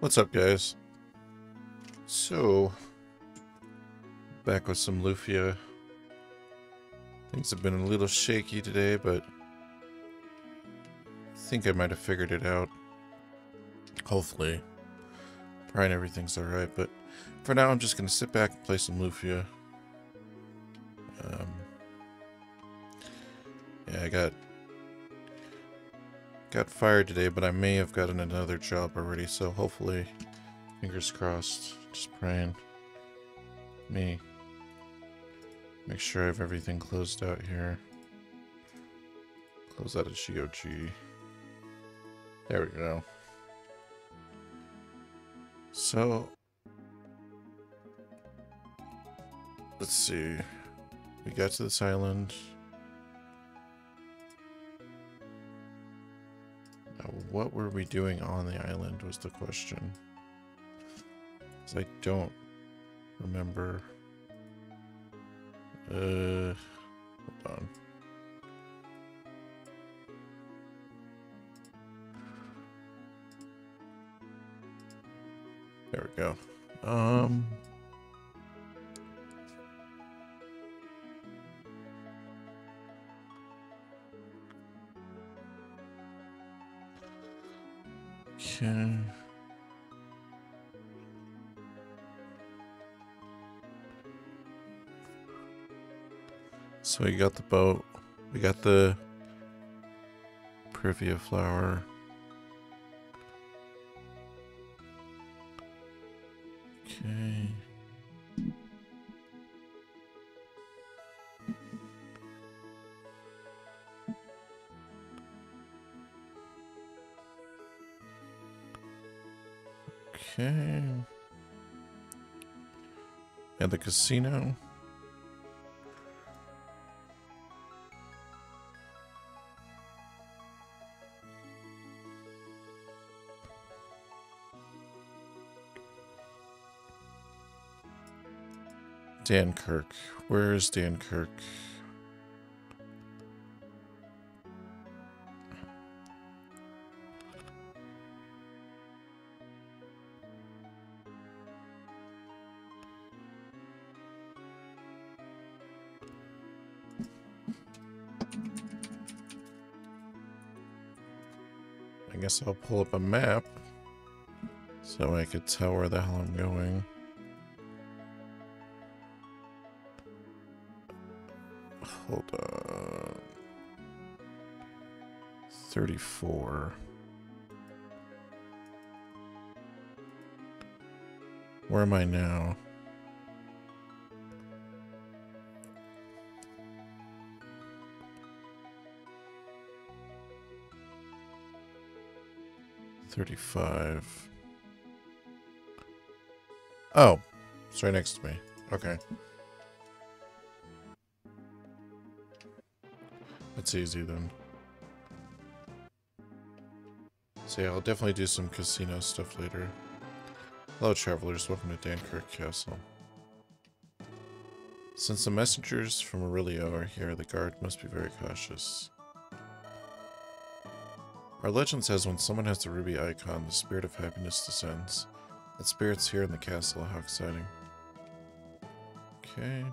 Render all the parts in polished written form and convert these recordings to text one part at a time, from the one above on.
What's up, guys? So, back with some Lufia. Things have been a little shaky today, but I think I might have figured it out. Hopefully. Praying everything's alright, but for now I'm just going to sit back and play some Lufia. Yeah, I got fired today, but I may have gotten another job already, so hopefully, fingers crossed, just praying. Make sure I have everything closed out here. Close out of GOG. There we go. So, let's see. We got to this island. Now, what were we doing on the island was the question. Because I don't remember. Hold on. There we go. Okay. So we got the boat. We got the Privia flower. Okay. Okay. And the casino. Dankirk. Where is Dankirk? I guess I'll pull up a map so I could tell where the hell I'm going. Hold on. 34. Where am I now? $35. Oh, it's right next to me. Okay. That's easy then. So yeah, I'll definitely do some casino stuff later. Hello travelers, welcome to Dankirk Castle. Since the messengers from Aurelio are here, the guard must be very cautious. Our legend says when someone has the ruby icon, the spirit of happiness descends. That spirit's here in the castle, how exciting. Okay.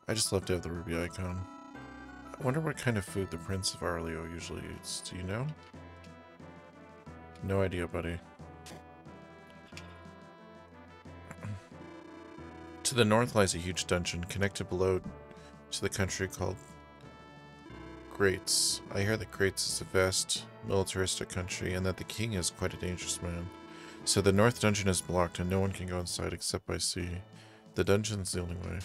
I just love to have the ruby icon. I wonder what kind of food the Prince of Aurelio usually eats. Do you know? No idea, buddy. To the north lies a huge dungeon, connected below to the country called Grates. I hear that Grates is a vast, militaristic country, and that the king is quite a dangerous man. So the north dungeon is blocked, and no one can go inside except by sea. The dungeon's the only way.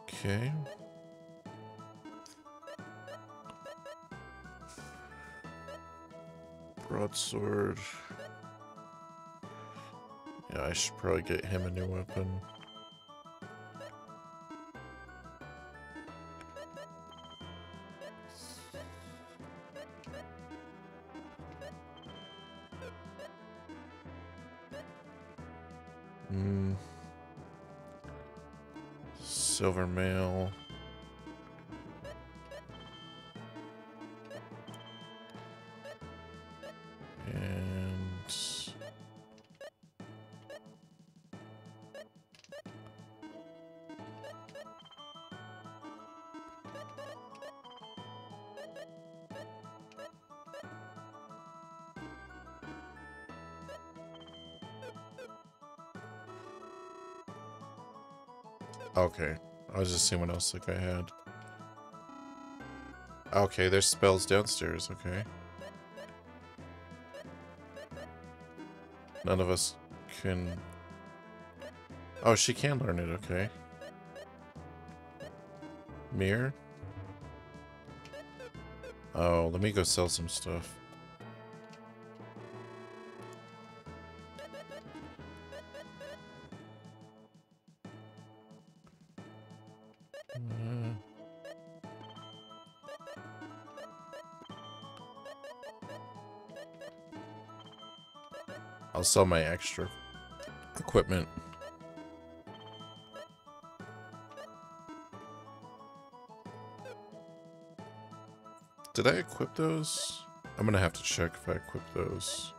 Okay. Broadsword. Yeah, I should probably get him a new weapon. Silver mail. And okay. I was just seeing what else like I had. Okay, there's spells downstairs, okay. None of us can... Oh, she can learn it, okay. Mirror? Oh, let me go sell some stuff. I'll sell my extra equipment. Did I equip those? I'm gonna have to check if I equip those.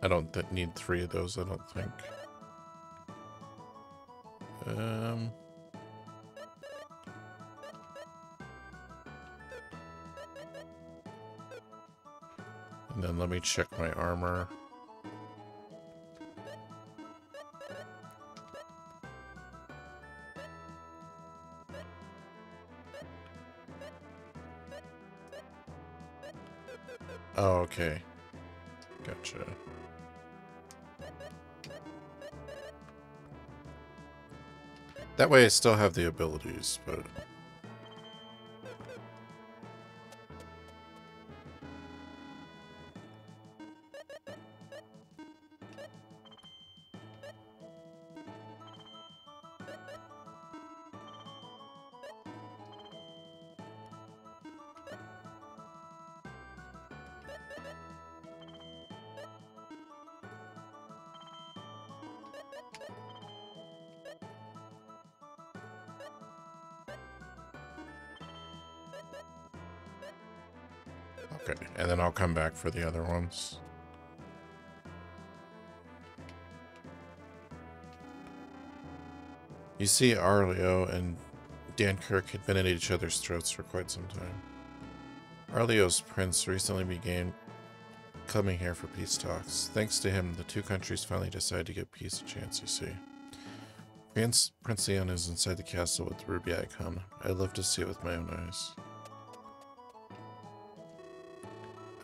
I don't need 3 of those, I don't think. And then let me check my armor. Oh, okay. Gotcha. That way I still have the abilities, but... Okay, and then I'll come back for the other ones. You see, Arleo and Dankirk had been at each other's throats for quite some time. Arleo's prince recently began coming here for peace talks. Thanks to him, the two countries finally decided to give peace a chance, you see. Prince Leon is inside the castle with the ruby icon. I'd love to see it with my own eyes.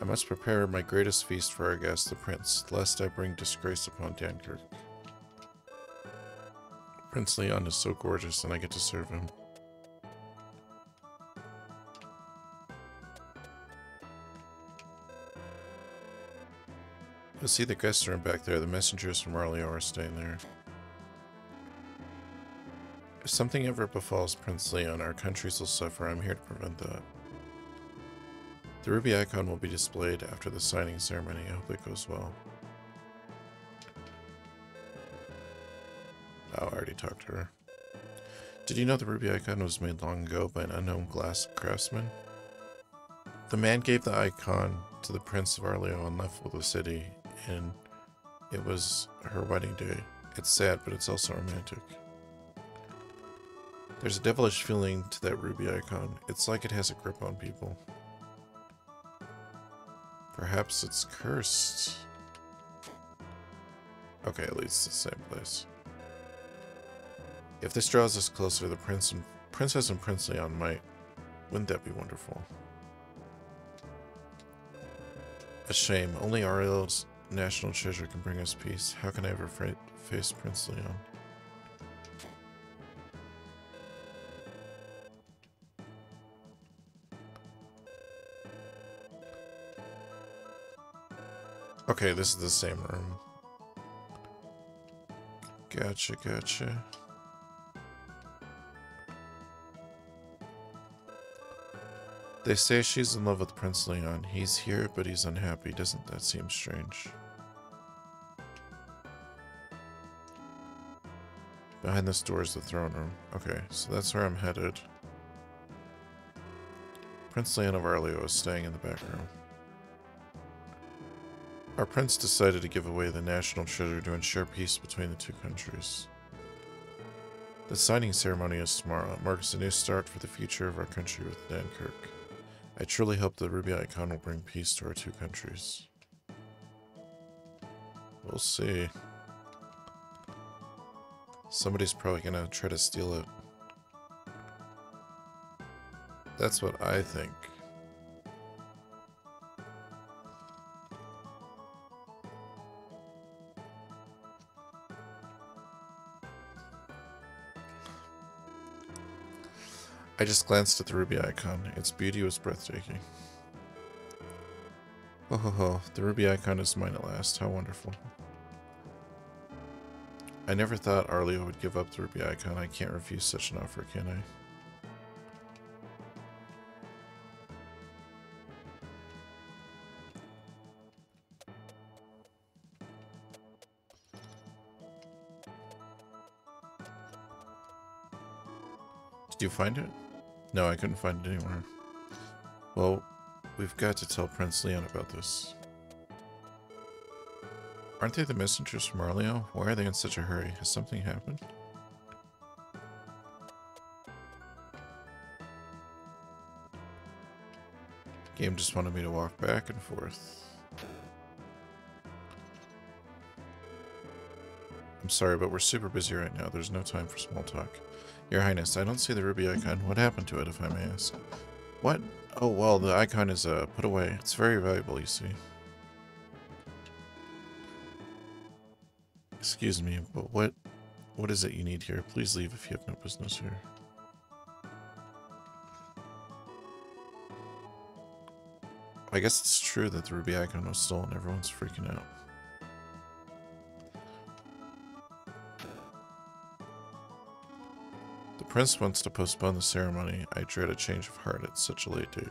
I must prepare my greatest feast for our guest, the prince, lest I bring disgrace upon Dankirk. Prince Leon is so gorgeous, and I get to serve him. You'll see the guest room back there. The messengers from Arleo are staying there. If something ever befalls Prince Leon, our countries will suffer. I'm here to prevent that. The ruby icon will be displayed after the signing ceremony. I hope it goes well. Oh, I already talked to her. Did you know the ruby icon was made long ago by an unknown glass craftsman? The man gave the icon to the Prince of Arleo and left with the city, and it was her wedding day. It's sad, but it's also romantic. There's a devilish feeling to that ruby icon. It's like it has a grip on people. Perhaps it's cursed. Okay, at least it's the same place. If this draws us closer, the Princess and Prince Leon might. Wouldn't that be wonderful? A shame. Only Ariel's national treasure can bring us peace. How can I ever face Prince Leon? Okay, this is the same room. Gotcha, gotcha. They say she's in love with Prince Leon. He's here, but he's unhappy. Doesn't that seem strange? Behind this door is the throne room. Okay, so that's where I'm headed. Prince Leon of Arleo is staying in the back room. Our prince decided to give away the national treasure to ensure peace between the two countries. The signing ceremony is tomorrow. It marks a new start for the future of our country with Dankirk. I truly hope the Ruby icon will bring peace to our two countries. We'll see. Somebody's probably gonna try to steal it. That's what I think. I just glanced at the ruby icon. Its beauty was breathtaking. Oh ho ho, the ruby icon is mine at last. How wonderful. I never thought Arleo would give up the ruby icon. I can't refuse such an offer, can I? Did you find it? No, I couldn't find it anywhere. Well, we've got to tell Prince Leon about this. Aren't they the messengers from Arleo? Why are they in such a hurry? Has something happened? Game just wanted me to walk back and forth. I'm sorry, but we're super busy right now. There's no time for small talk. Your Highness, I don't see the ruby icon. What happened to it, if I may ask? What? Oh, well, the icon is put away. It's very valuable, you see. Excuse me, but what is it you need here? Please leave if you have no business here. I guess it's true that the ruby icon was stolen. Everyone's freaking out. The prince wants to postpone the ceremony. I dread a change of heart at such a late date.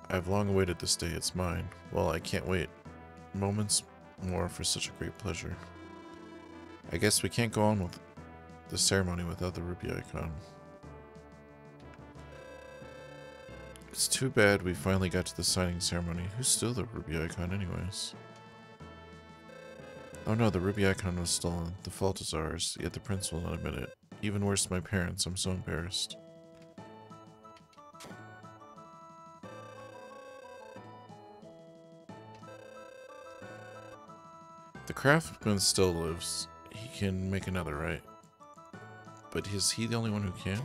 I've long awaited this day. It's mine. Well, I can't wait moments more for such a great pleasure. I guess we can't go on with the ceremony without the ruby icon. It's too bad we finally got to the signing ceremony. Who stole the ruby icon anyways? Oh no, the ruby icon was stolen. The fault is ours, yet the prince will not admit it. Even worse, my parents. I'm so embarrassed. The craftsman still lives. He can make another, right? But is he the only one who can?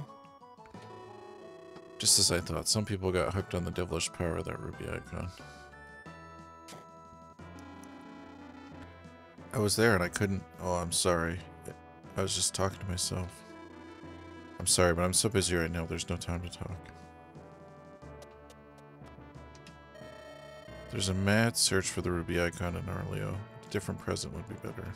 Just as I thought, some people got hooked on the devilish power of that ruby icon. I was there and I couldn't... Oh, I'm sorry. I was just talking to myself. I'm sorry, but I'm so busy right now, there's no time to talk. There's a mad search for the ruby icon in Arleo. A different present would be better.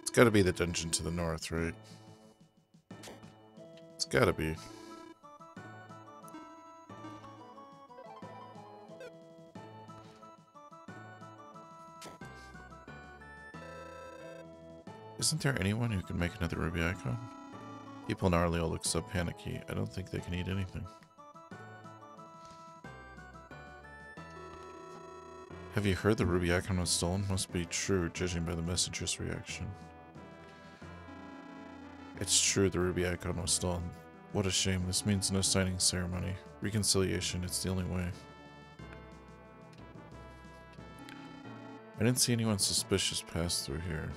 It's gotta be the dungeon to the north, right? It's gotta be. Isn't there anyone who can make another ruby icon? People in Arleo look so panicky. I don't think they can eat anything. Have you heard the ruby icon was stolen? Must be true, judging by the messenger's reaction. It's true, the ruby icon was stolen. What a shame. This means no signing ceremony. Reconciliation, it's the only way. I didn't see anyone suspicious pass through here.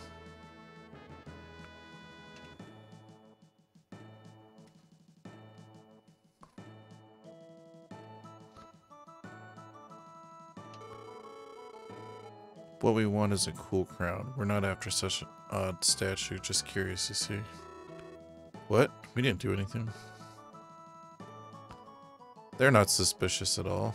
What we want is a cool crown. We're not after such an odd statue, just curious, you see. What? We didn't do anything. They're not suspicious at all.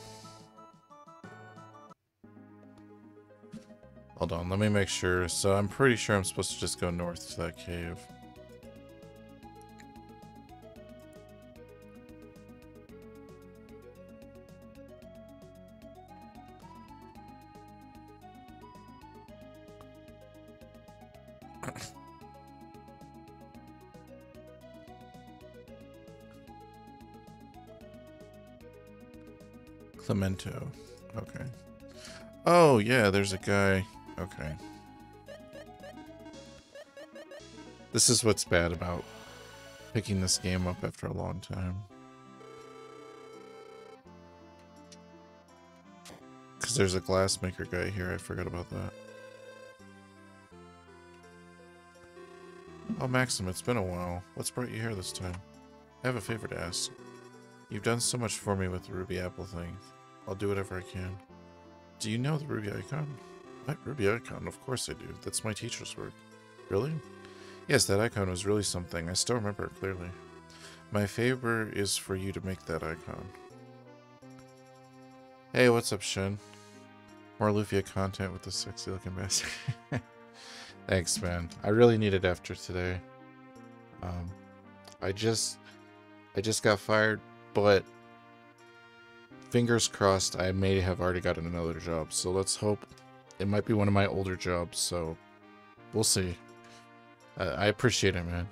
Hold on, let me make sure. So I'm pretty sure I'm supposed to just go north to that cave. Clemento. Okay. Oh, yeah, there's a guy. Okay. This is what's bad about picking this game up after a long time. Because there's a glassmaker guy here. I forgot about that. Oh, Maxim, it's been a while. What's brought you here this time? I have a favor to ask. You've done so much for me with the Ruby Apple thing. I'll do whatever I can. Do you know the Ruby icon? What? Ruby icon? Of course I do. That's my teacher's work. Really? Yes, that icon was really something. I still remember it clearly. My favor is for you to make that icon. Hey, what's up, Shen? More Lufia content with the sexy looking bastard. Thanks, man. I really need it after today. I just got fired, but fingers crossed I may have already gotten another job. So let's hope it might be one of my older jobs. So we'll see. I appreciate it, man.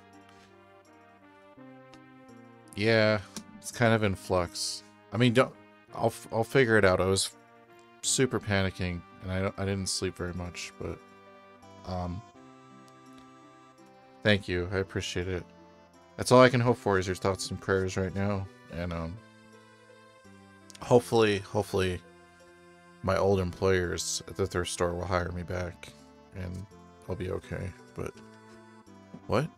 Yeah, it's kind of in flux. I mean, I'll figure it out. I was super panicking, and I didn't sleep very much, but thank you. I appreciate it. That's all I can hope for is your thoughts and prayers right now, and hopefully my old employers at the thrift store will hire me back, and I'll be okay. But what?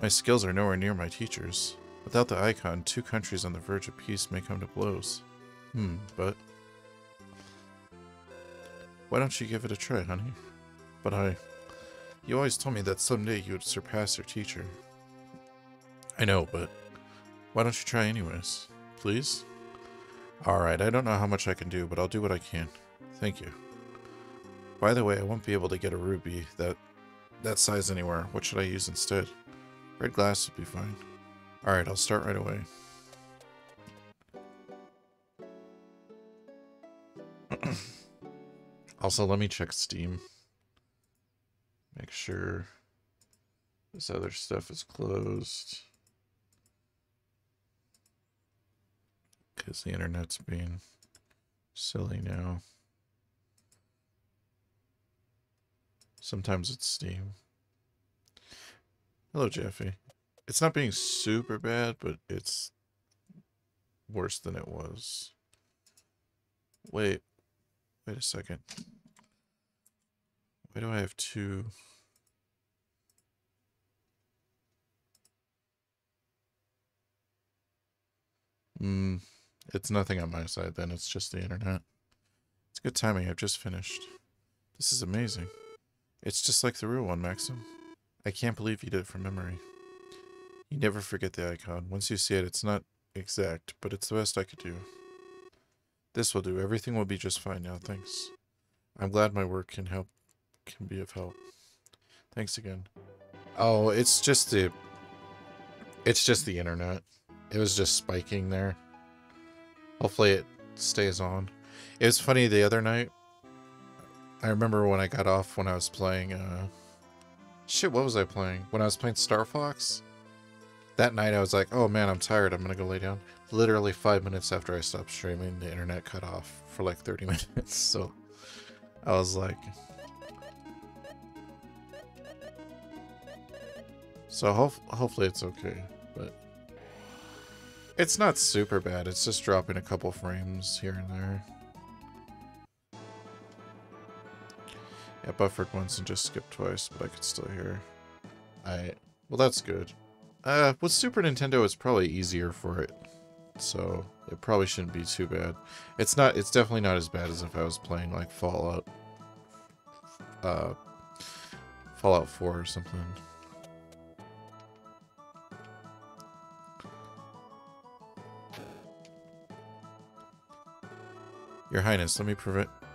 My skills are nowhere near my teachers. Without the icon, two countries on the verge of peace may come to blows. But why don't you give it a try, honey? But you always told me that someday you would surpass your teacher. I know, but why don't you try anyways? Please? Alright, I don't know how much I can do, but I'll do what I can. Thank you. By the way, I won't be able to get a ruby that size anywhere. What should I use instead? Red glass would be fine. Alright, I'll start right away. Also, let me check Steam. Make sure this other stuff is closed. Because the internet's being silly now. Sometimes it's Steam. Hello, Jeffy. It's not being super bad, but it's worse than it was. Wait a second. Why do I have two? It's nothing on my side then, it's just the internet. It's good timing, I've just finished. This is amazing. It's just like the real one, Maxim. I can't believe you did it from memory. You never forget the icon. Once you see it, it's not exact, but it's the best I could do. This will do. Everything will be just fine now, thanks. I'm glad my work can be of help. Thanks again. Oh, it's just the internet. It was just spiking there. Hopefully it stays on. It was funny the other night. I remember when I got off when I was playing, shit, what was I playing? When I was playing Star Fox? That night I was like, oh man, I'm tired, I'm gonna go lay down. Literally 5 minutes after I stopped streaming, the internet cut off for like 30 minutes, so I was like... So hopefully it's okay, but... It's not super bad, it's just dropping a couple frames here and there. Yeah, buffered once and just skipped twice, but I could still hear. Well, that's good. With Super Nintendo, it's probably easier for it, so it probably shouldn't be too bad. It's definitely not as bad as if I was playing like Fallout 4 or something. Your Highness, let me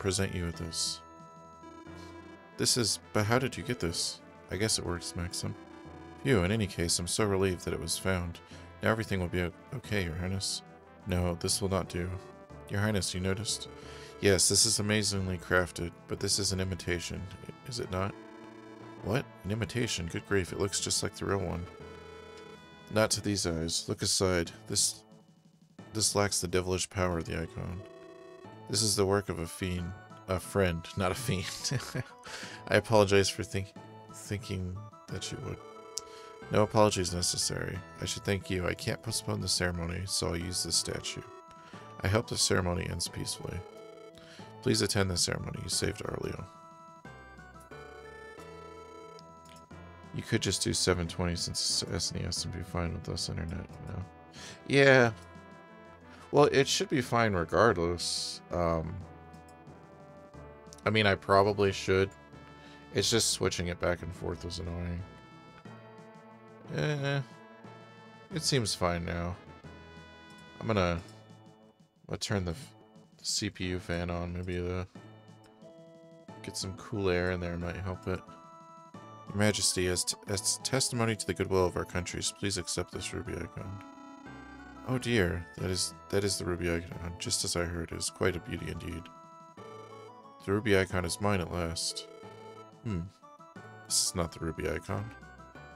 present you with this. This is... But how did you get this? I guess it works, Maxim. Phew, in any case, I'm so relieved that it was found. Now everything will be okay, Your Highness. No, this will not do. Your Highness, you noticed? Yes, this is amazingly crafted, but this is an imitation, is it not? What? An imitation? Good grief, it looks just like the real one. Not to these eyes. Look aside. This lacks the devilish power of the icon. This is the work of a fiend. A friend, not a fiend. I apologize for thinking that you would. No apologies necessary. I should thank you. I can't postpone the ceremony, so I'll use this statue. I hope the ceremony ends peacefully. Please attend the ceremony. You saved Arleo. You could just do 720 since it's SNES and be fine with us internet, you know? Yeah. Well, it should be fine regardless. I mean, I probably should. It's just switching it back and forth was annoying. It seems fine now. I'm gonna turn the CPU fan on. Maybe get some cool air in there might help it. Your Majesty, as testimony to the goodwill of our countries, please accept this ruby icon. Oh dear, that is the ruby icon. Just as I heard, it is quite a beauty indeed. The ruby icon is mine at last. This is not the ruby icon.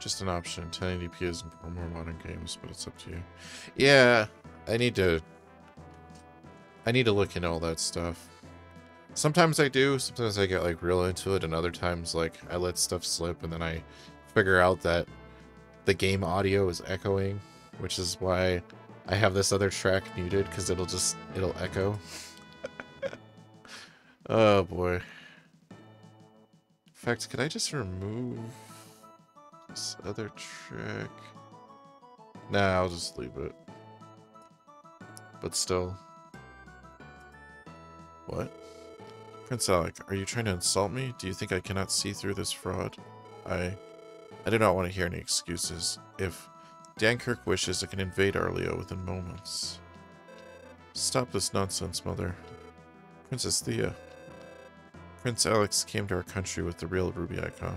Just an option. 1080p is for more modern games, but it's up to you. Yeah, I need to look into all that stuff. Sometimes I do, sometimes I get like real into it, and other times like I let stuff slip and then I figure out that the game audio is echoing, which is why I have this other track muted, because it'll echo. Oh boy. In fact, could I just remove this other track? Nah, I'll just leave it. But still. What? Prince Alec, are you trying to insult me? Do you think I cannot see through this fraud? I do not want to hear any excuses. If Dankirk wishes, it can invade Arleo within moments. Stop this nonsense, Mother. Princess Thea. Prince Alex came to our country with the real ruby icon,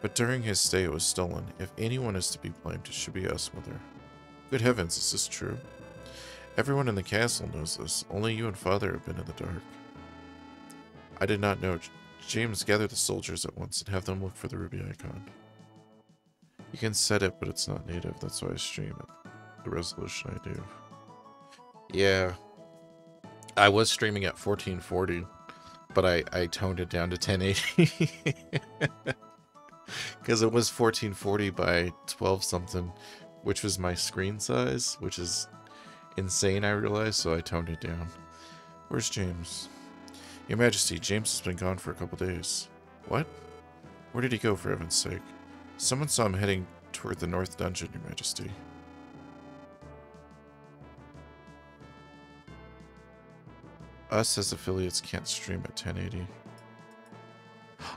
but during his stay it was stolen. If anyone is to be blamed, it should be us, Mother. Good heavens, is this true? Everyone in the castle knows this. Only you and Father have been in the dark. I did not know. James, gather the soldiers at once and have them look for the ruby icon. You can set it, but it's not native. That's why I stream it. The resolution I do. Yeah. I was streaming at 1440, but I toned it down to 1080. Because it was 1440 by 12 something, which was my screen size, which is insane, I realized, so I toned it down. Where's James? Your Majesty, James has been gone for a couple days. What? Where did he go, for heaven's sake? Someone saw him heading toward the North Dungeon, Your Majesty. Us as affiliates can't stream at 1080.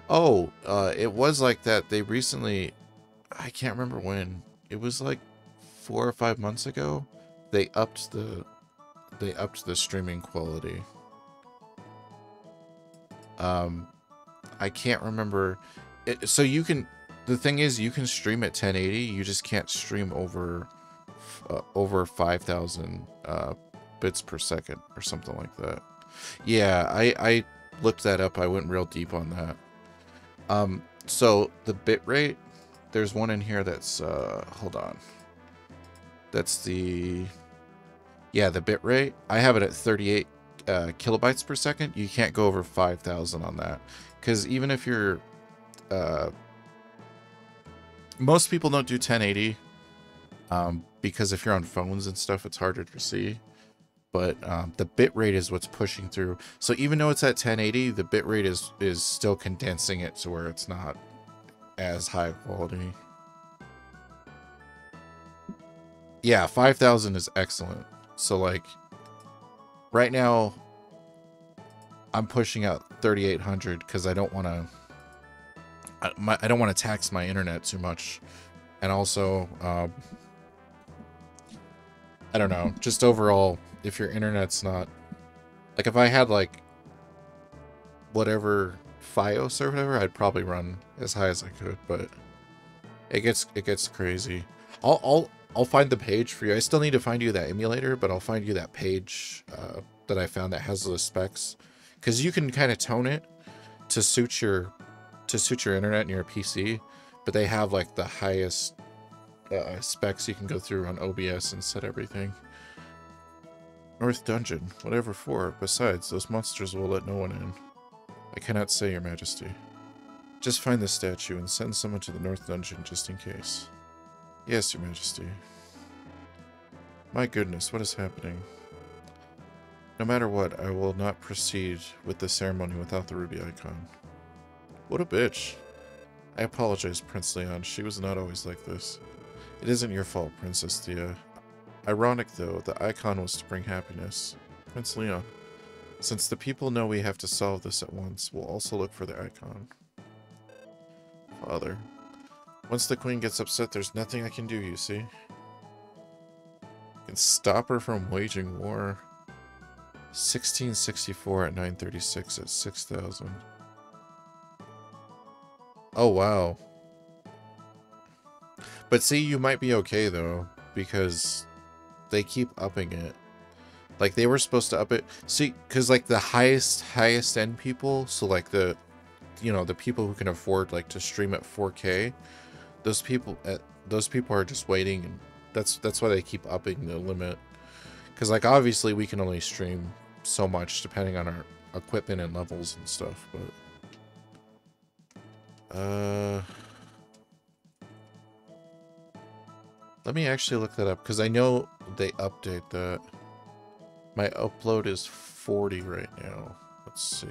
Oh, it was like that. They recently, I can't remember when. It was like 4 or 5 months ago. They upped the streaming quality. I can't remember. So you can. The thing is, you can stream at 1080. You just can't stream over 5,000 bits per second or something like that. Yeah, I looked that up. I went real deep on that. So the bitrate, there's one in here that's hold on. That's the bitrate. I have it at 38 kilobytes per second. You can't go over 5,000 on that, because even if you're most people don't do 1080 because if you're on phones and stuff, it's harder to see. But the bitrate is what's pushing through. So even though it's at 1080, the bitrate is still condensing it to where it's not as high quality. Yeah, 5,000 is excellent. So like right now I'm pushing out 3,800 because I don't want to tax my internet too much. And also I don't know, just overall, if your internet's not, like if I had like whatever FiOS or whatever, I'd probably run as high as I could, but it gets crazy. I'll find the page for you. I still need to find you that emulator, but I'll find you that page that I found that has those specs, because you can kind of tone it to suit your internet and your PC, but they have like the highest specs you can go through on OBS and set everything. North Dungeon, whatever for. Besides, those monsters will let no one in. I cannot say, Your Majesty. Just find the statue and send someone to the North Dungeon just in case. Yes, Your Majesty. My goodness, what is happening? No matter what, I will not proceed with the ceremony without the ruby icon. What a bitch. I apologize, Prince Leon. She was not always like this. It isn't your fault, Princess Thea. Ironic, though, the icon was to bring happiness. Prince Leon. Since the people know we have to solve this at once, we'll also look for the icon. Father. Once the queen gets upset, there's nothing I can do, you see. I can stop her from waging war. 1664 at 936 at 6,000. Oh, wow. But see, you might be okay, though, because they keep upping it. Like, they were supposed to up it. See, because, like, the highest end people, so, like, the, you know, the people who can afford, like, to stream at 4K, those people are just waiting, and that's why they keep upping the limit. Because, like, obviously, we can only stream so much, depending on our equipment and levels and stuff, but... let me actually look that up, because I know they update that. My upload is 40 right now. Let's see.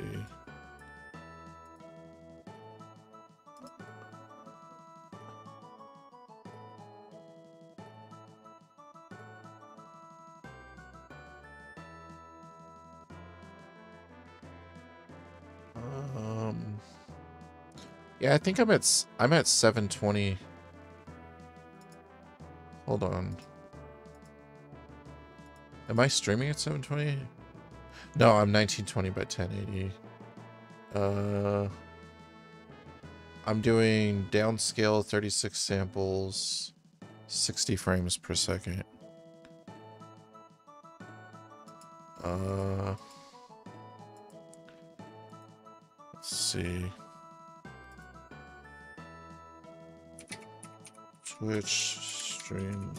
Yeah, I think I'm at 720. Hold on. Am I streaming at 720? No, I'm 1920 by 1080. I'm doing downscale 36 samples, 60 frames per second. Let's see. Twitch stream.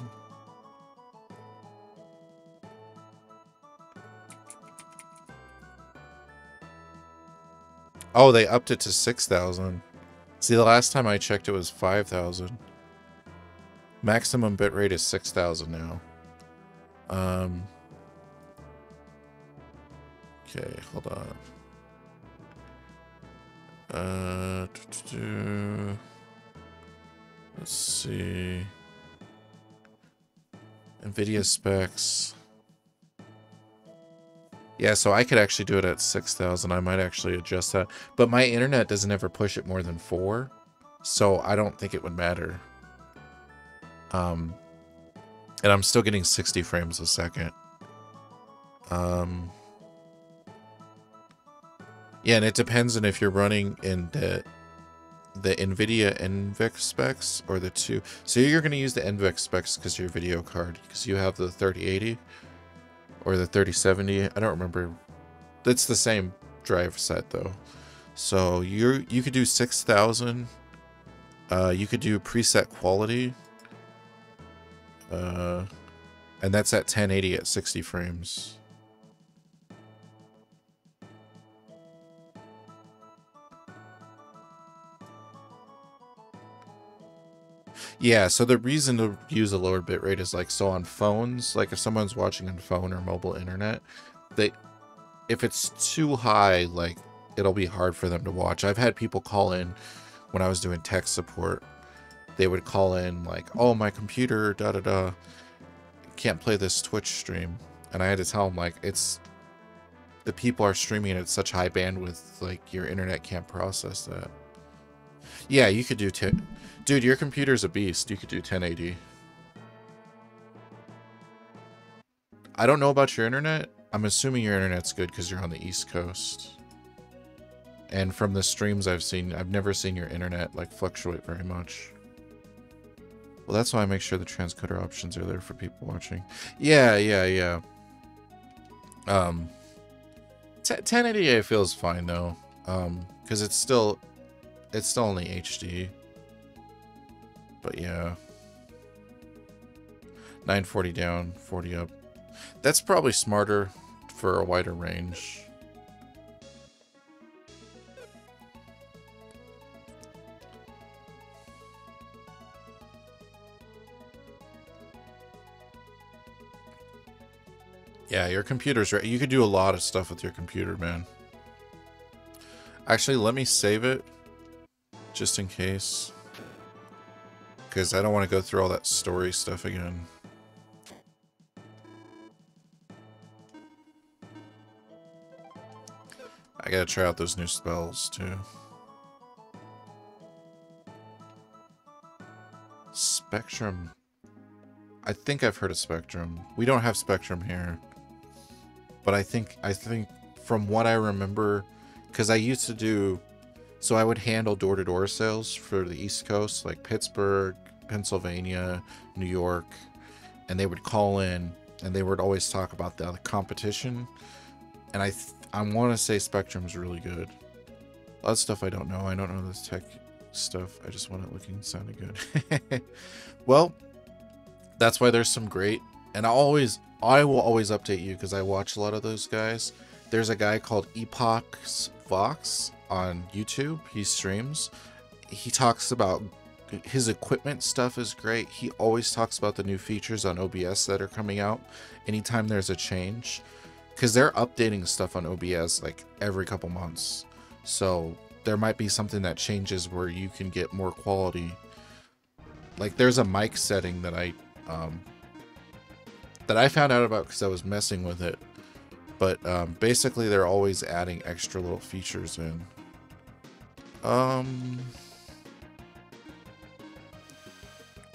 Oh, they upped it to 6,000. See, the last time I checked it was 5,000. Maximum bitrate is 6,000 now. Okay, hold on. Let's see. NVIDIA specs. Yeah, so I could actually do it at 6,000. I might actually adjust that. But my internet doesn't ever push it more than 4. So I don't think it would matter. And I'm still getting 60 frames a second. Yeah, and it depends on if you're running in the NVIDIA NVIC specs or the 2. So you're going to use the NVIC specs because your video card, because you have the 3080 or the 3070. I don't remember. It's the same drive set though. So you could do 6,000. You could do preset quality. And that's at 1080 at 60 frames. Yeah, so the reason to use a lower bitrate is like, so on phones, like if someone's watching on phone or mobile internet, if it's too high, like it'll be hard for them to watch. I've had people call in when I was doing tech support. They would call in like, oh, my computer, can't play this Twitch stream. And I had to tell them like, the people are streaming at such high bandwidth, like your internet can't process that. Yeah, you could do dude, your computer's a beast. You could do 1080. I don't know about your internet. I'm assuming your internet's good because you're on the East Coast. And from the streams I've seen, I've never seen your internet like fluctuate very much. Well, that's why I make sure the transcoder options are there for people watching. Yeah. 1080 feels fine though, because it's still only HD. But yeah, 940 down, 40 up. That's probably smarter for a wider range. Yeah, your computer's right. You could do a lot of stuff with your computer, man. Actually, let me save it just in case, because I don't want to go through all that story stuff again. I gotta try out those new spells too. Spectrum. I think I've heard of Spectrum. We don't have Spectrum here. But I think from what I remember, because I used to do, so I would handle door-to-door sales for the East Coast, like Pittsburgh, Pennsylvania, New York, and they would call in and they would always talk about the competition. And I want to say Spectrum's really good. A lot of stuff I don't know. I don't know this tech stuff. I just want it looking sounding good. Well, that's why there's some great, and I will always update you because I watch a lot of those guys. There's a guy called Epoch's Vox on YouTube. He streams. He talks about his equipment stuff is great. He always talks about the new features on OBS that are coming out anytime there's a change, because they're updating stuff on OBS like every couple months. So there might be something that changes where you can get more quality. Like there's a mic setting that I found out about because I was messing with it. But basically they're always adding extra little features in.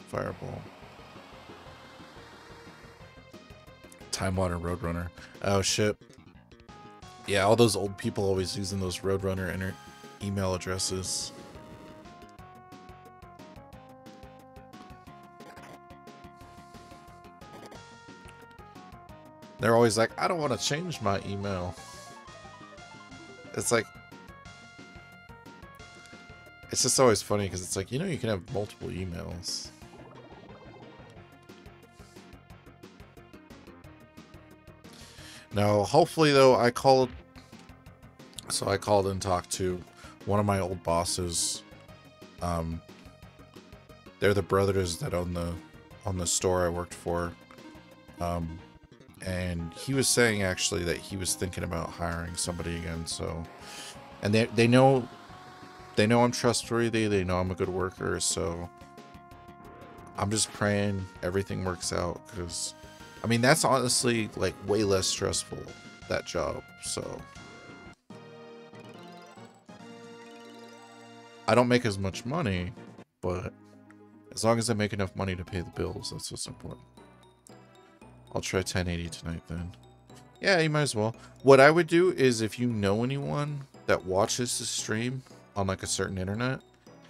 Fireball. Time Water Roadrunner. Oh shit. Yeah, all those old people always using those Roadrunner email addresses. They're always like, I don't want to change my email. It's like, it's just always funny because it's like, you know, you can have multiple emails. Now, hopefully though, I called and talked to one of my old bosses. They're the brothers that own the store I worked for. And he was saying actually that he was thinking about hiring somebody again. So, and they know I'm trustworthy. They know I'm a good worker. So I'm just praying everything works out, because I mean, that's honestly like way less stressful, that job. So I don't make as much money, but as long as I make enough money to pay the bills, that's what's important. I'll try 1080 tonight then. Yeah, you might as well. What I would do is, if you know anyone that watches the stream on like a certain internet,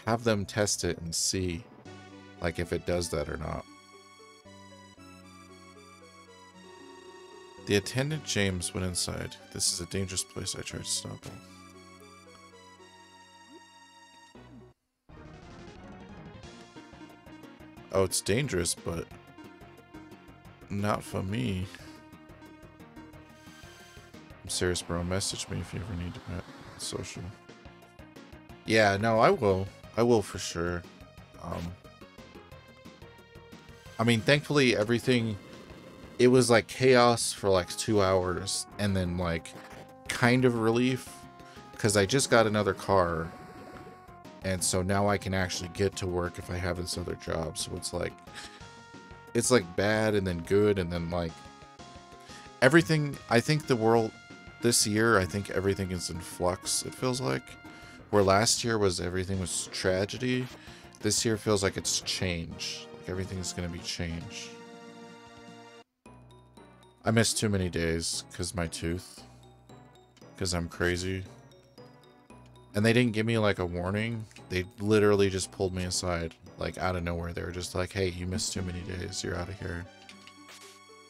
have them test it and see like if it does that or not. The attendant James went inside. This is a dangerous place. I tried to stop him. Oh, it's dangerous, but not for me. I'm serious, bro. Message me if you ever need to met social. Yeah, no, I will. I will for sure. I mean, thankfully everything, it was like chaos for like 2 hours and then like kind of relief, because I just got another car. And so now I can actually get to work if I have this other job. So it's like bad and then good and then like everything. I think the world this year, I think everything is in flux, it feels like. Where last year was everything was tragedy, this year feels like it's change. Like everything's gonna be change. I missed too many days because my tooth. Because I'm crazy. And they didn't give me like a warning. They literally just pulled me aside, like out of nowhere. They were just like, hey, you missed too many days. You're out of here.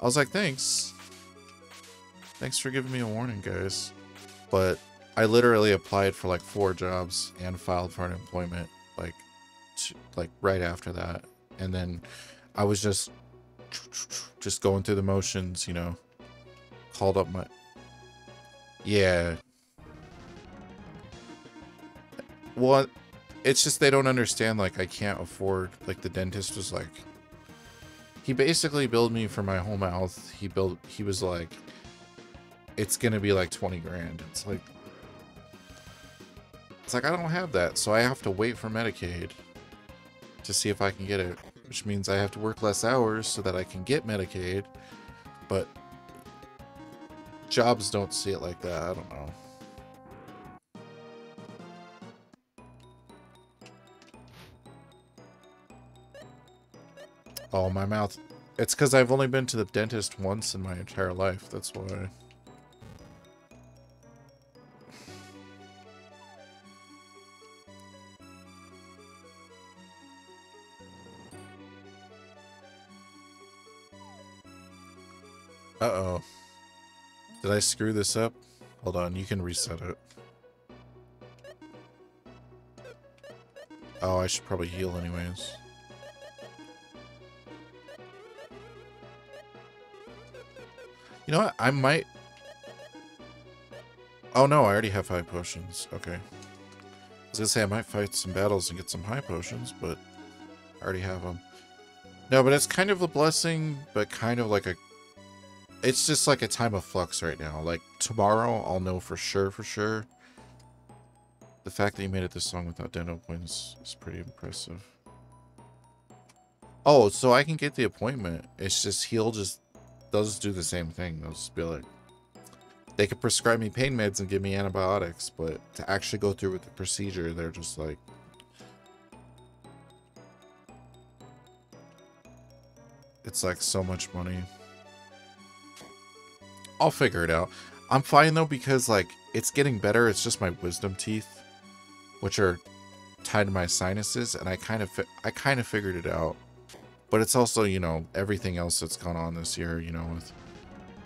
I was like, thanks. Thanks for giving me a warning, guys. But I literally applied for like 4 jobs and filed for unemployment like right after that. And then I was just going through the motions, you know. Called up my... Yeah. Well, it's just they don't understand, like, I can't afford... Like, the dentist was like... He basically billed me for my whole mouth. He was like... It's gonna be like 20 grand. It's like... I don't have that, so I have to wait for Medicaid to see if I can get it. Which means I have to work less hours so that I can get Medicaid. But... jobs don't see it like that. I don't know. Oh, my mouth. It's because I've only been to the dentist once in my entire life. That's why. Uh-oh. Did I screw this up? Hold on, you can reset it. Oh, I should probably heal anyways. You know what? I might... Oh no, I already have high potions. Okay. I was gonna say I might fight some battles and get some high potions, but I already have them. No, but it's kind of a blessing, but kind of like a... It's just like a time of flux right now. Like, tomorrow, I'll know for sure. The fact that you made it this long without dental points is pretty impressive. Oh, so I can get the appointment. It's just, he'll just... They'll just do the same thing. They'll just be like... They could prescribe me pain meds and give me antibiotics, but to actually go through with the procedure, they're just like... It's like so much money. I'll figure it out. I'm fine though because like it's getting better. It's just my wisdom teeth, which are tied to my sinuses, and I kind of figured it out. But it's also, you know, everything else that's gone on this year, you know, with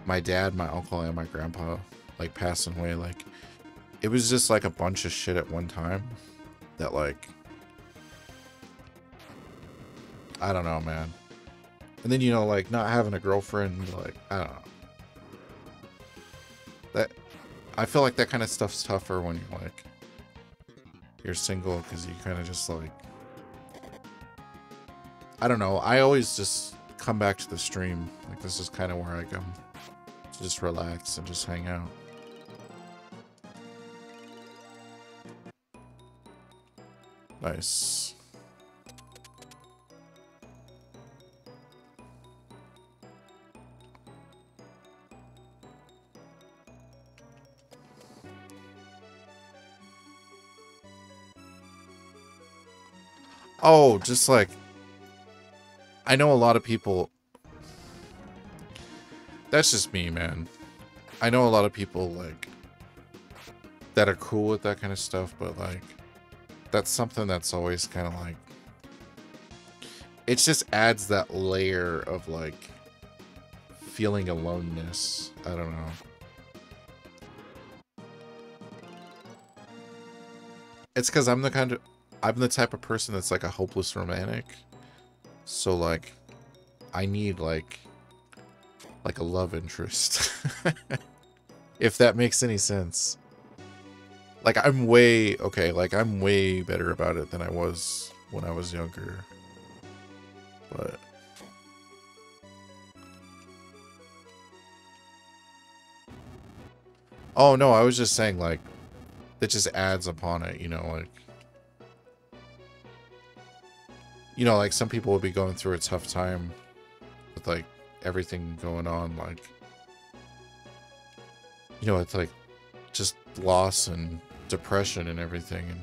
my dad, my uncle, and my grandpa like passing away. Like it was just like a bunch of shit at one time that like I don't know, man. And then, you know, like not having a girlfriend, like I don't know. That I feel like that kind of stuff's tougher when you're single, because you kind of just like, I don't know. I always just come back to the stream. Like this is kind of where I come to just relax and just hang out. Nice. Oh, just like, I know a lot of people, that's just me, man. I know a lot of people, like, that are cool with that kind of stuff, but, like, that's something that's always kind of, like, it just adds that layer of, like, feeling aloneness. I don't know. It's because I'm the type of person that's like a hopeless romantic. So like I need like a love interest. If that makes any sense. Like I'm way better about it than I was when I was younger. But oh no, I was just saying like that just adds upon it, you know, like, you know, like some people would be going through a tough time with like everything going on, like, you know, it's like just loss and depression and everything. And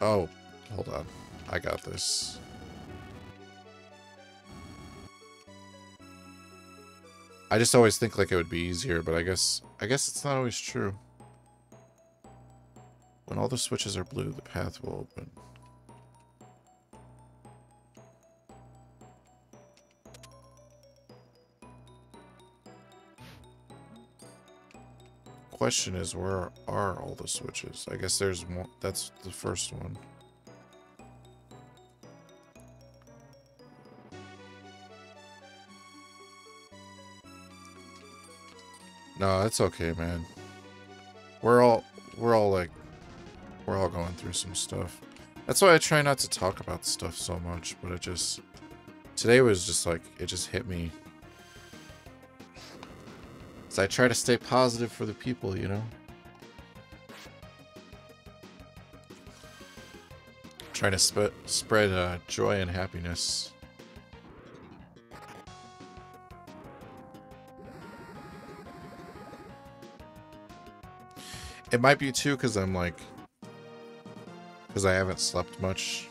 oh, hold on, I got this. I just always think like it would be easier, but I guess it's not always true. all the switches are blue, the path will open. Question is, where are all the switches? I guess there's one. That's the first one. No, it's okay, man. We're all going through some stuff. That's why I try not to talk about stuff so much, but it just today was just like it just hit me. So I try to stay positive for the people, you know? Trying to spread joy and happiness. It might be too because I'm like, because I haven't slept much.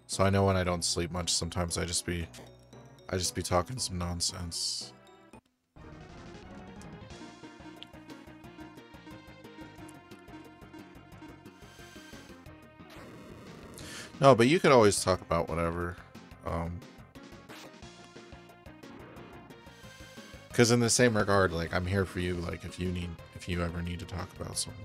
So I know when I don't sleep much, sometimes I just be talking some nonsense. No, but you could always talk about whatever. Because in the same regard, like, I'm here for you, like, if you ever need to talk about something.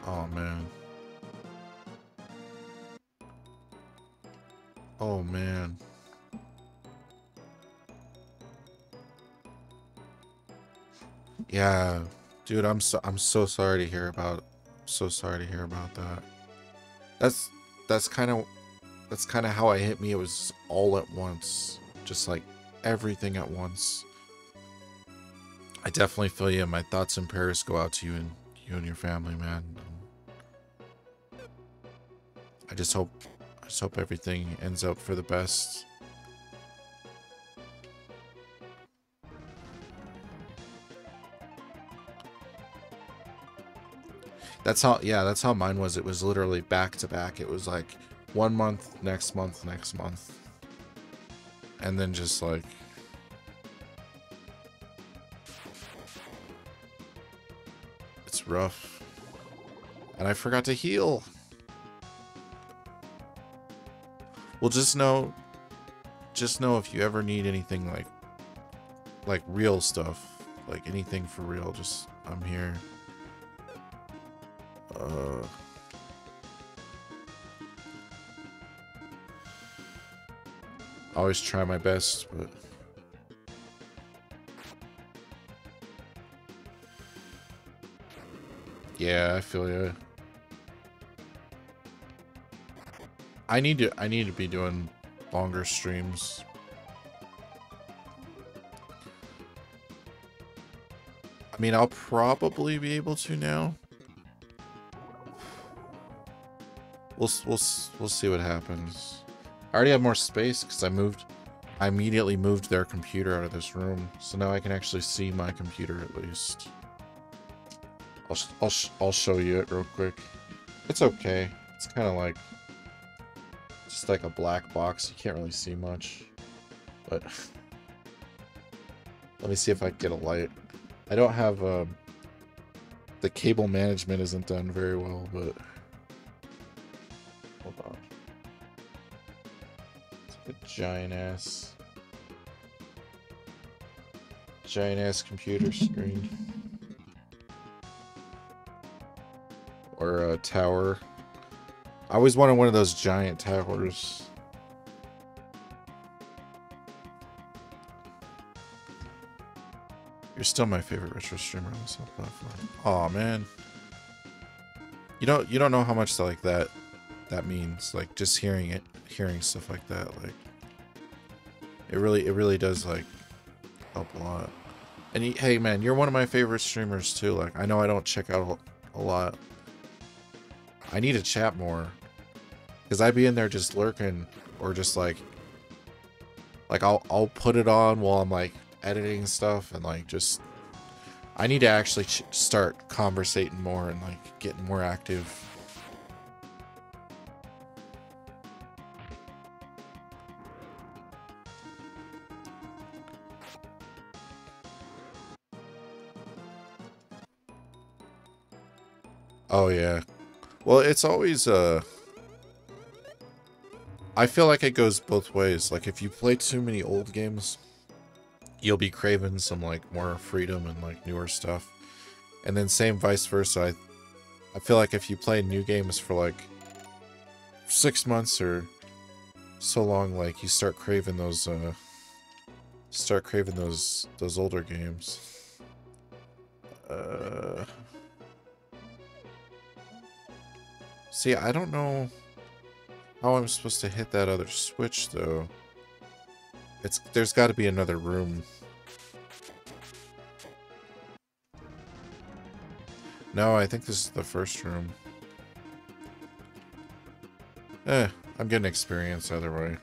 Oh, man. Oh, man. Yeah, dude, I'm so sorry to hear about that. That's kind of how it hit me. It was all at once, just like everything at once. I definitely feel you. My thoughts and prayers go out to you and your family, man. I just hope everything ends up for the best. That's how mine was. It was literally back to back. It was like 1 month, next month, next month. And then just like it's rough. And I forgot to heal. Well, just know if you ever need anything like real stuff, like anything for real, just I'm here. I always try my best, but yeah, I feel you. I need to be doing longer streams. I mean, I'll probably be able to now. We'll see what happens. I already have more space because I immediately moved their computer out of this room, so now I can actually see my computer at least. I'll show you it real quick. It's okay. It's kind of like just like a black box. You can't really see much, but let me see if I can get a light. I don't have the cable management isn't done very well, but hold on. It's like a giant ass computer screen or a tower. I always wanted one of those giant towers. You're still my favorite retro streamer on this whole platform. Aw, man. You don't know how much like that means. Like just hearing stuff like that, like it really does like help a lot. And hey man, you're one of my favorite streamers too. Like I know I don't check out a lot. I need to chat more, because I'd be in there just lurking, or just like I'll put it on while I'm like editing stuff, and like just I need to actually start conversating more and like getting more active. Oh, yeah. Well, it's always, I feel like it goes both ways. Like, if you play too many old games, you'll be craving some, like, more freedom and, like, newer stuff. And then same vice versa. I feel like if you play new games for, like, 6 months or so long, like, you start craving those older games. See, I don't know how I'm supposed to hit that other switch, though. There's got to be another room. No, I think this is the first room. I'm getting experience either way.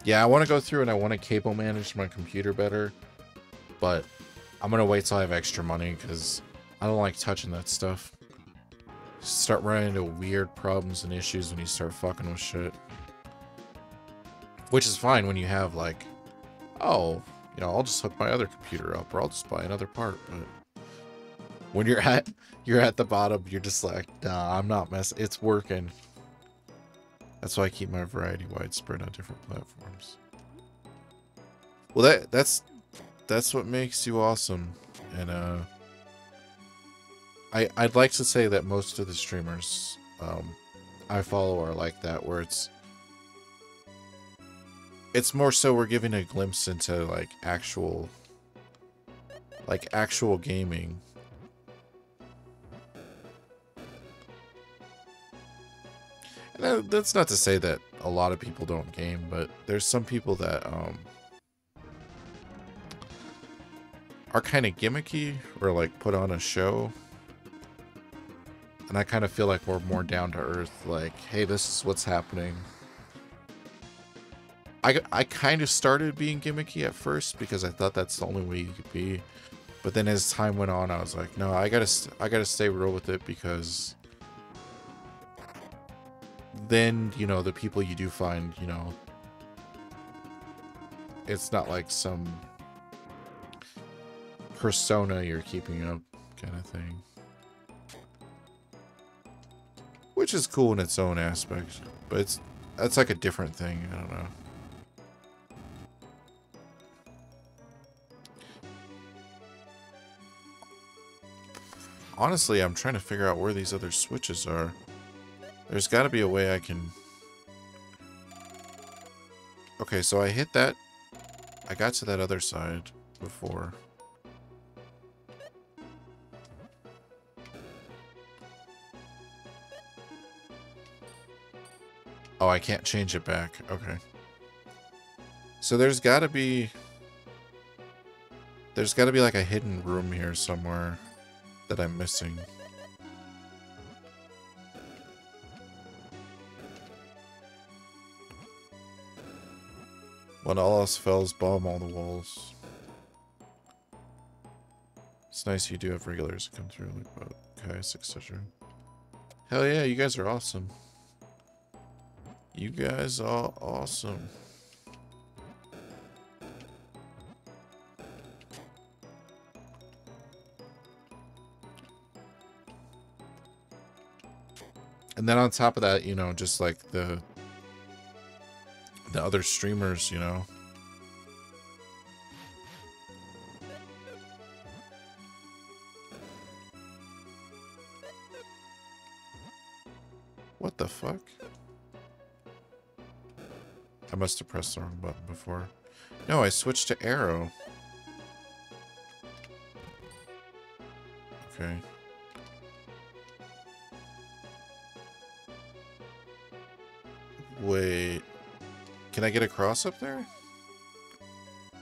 Yeah, I want to go through and I want to cable manage my computer better, but I'm going to wait till I have extra money because I don't like touching that stuff. Start running into weird problems and issues when you start fucking with shit. Which is fine when you have, like, oh, you know, I'll just hook my other computer up or I'll just buy another part. But when you're at the bottom, you're just like, nah, I'm not messing. It's working. That's why I keep my variety widespread on different platforms. Well, that's what makes you awesome. And I'd like to say that most of the streamers I follow are like that, where it's more so we're giving a glimpse into like actual gaming. And that's not to say that a lot of people don't game, but there's some people that are kind of gimmicky or like put on a show. And I kind of feel like we're more down to earth, like, hey, this is what's happening. I kind of started being gimmicky at first because I thought that's the only way you could be. But then as time went on, I was like, no, I gotta stay real with it, because then, you know, the people you do find, you know, it's not like some persona you're keeping up kind of thing. Which is cool in its own aspect, but that's like a different thing. I don't know. Honestly, I'm trying to figure out where these other switches are. There's got to be a way I can... Okay, so I hit that. I got to that other side before. Oh, I can't change it back. Okay. So there's got to be like a hidden room here somewhere that I'm missing. When all else fails, bomb all the walls. It's nice you do have regulars that come through, like, okay, 6-session. Hell yeah, you guys are awesome. You guys are awesome. And then on top of that, you know, just like the other streamers, you know. What the fuck? I must have pressed the wrong button before. No, I switched to arrow. Okay. Wait. Can I get across up there?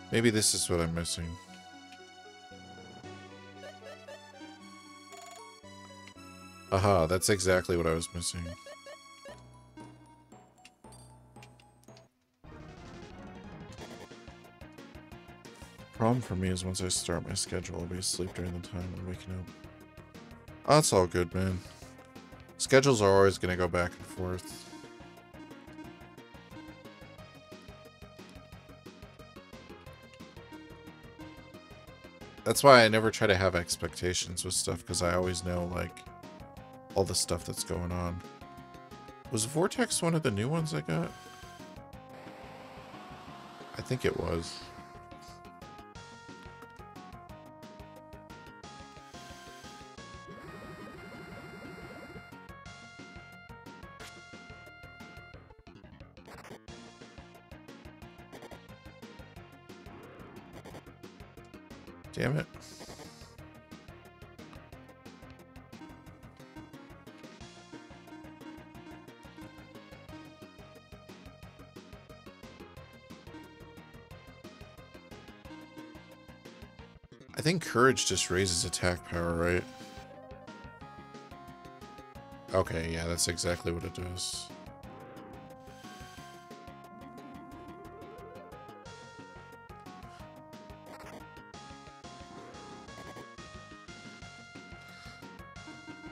Maybe this is what I'm missing. Aha, that's exactly what I was missing. Problem for me is once I start my schedule, I'll be asleep during the time I'm waking up. Oh, that's all good, man. Schedules are always going to go back and forth. That's why I never try to have expectations with stuff, because I always know, like, all the stuff that's going on. Was Vortex one of the new ones I got? I think it was. Damn it. I think courage just raises attack power, right? Okay, yeah, that's exactly what it does.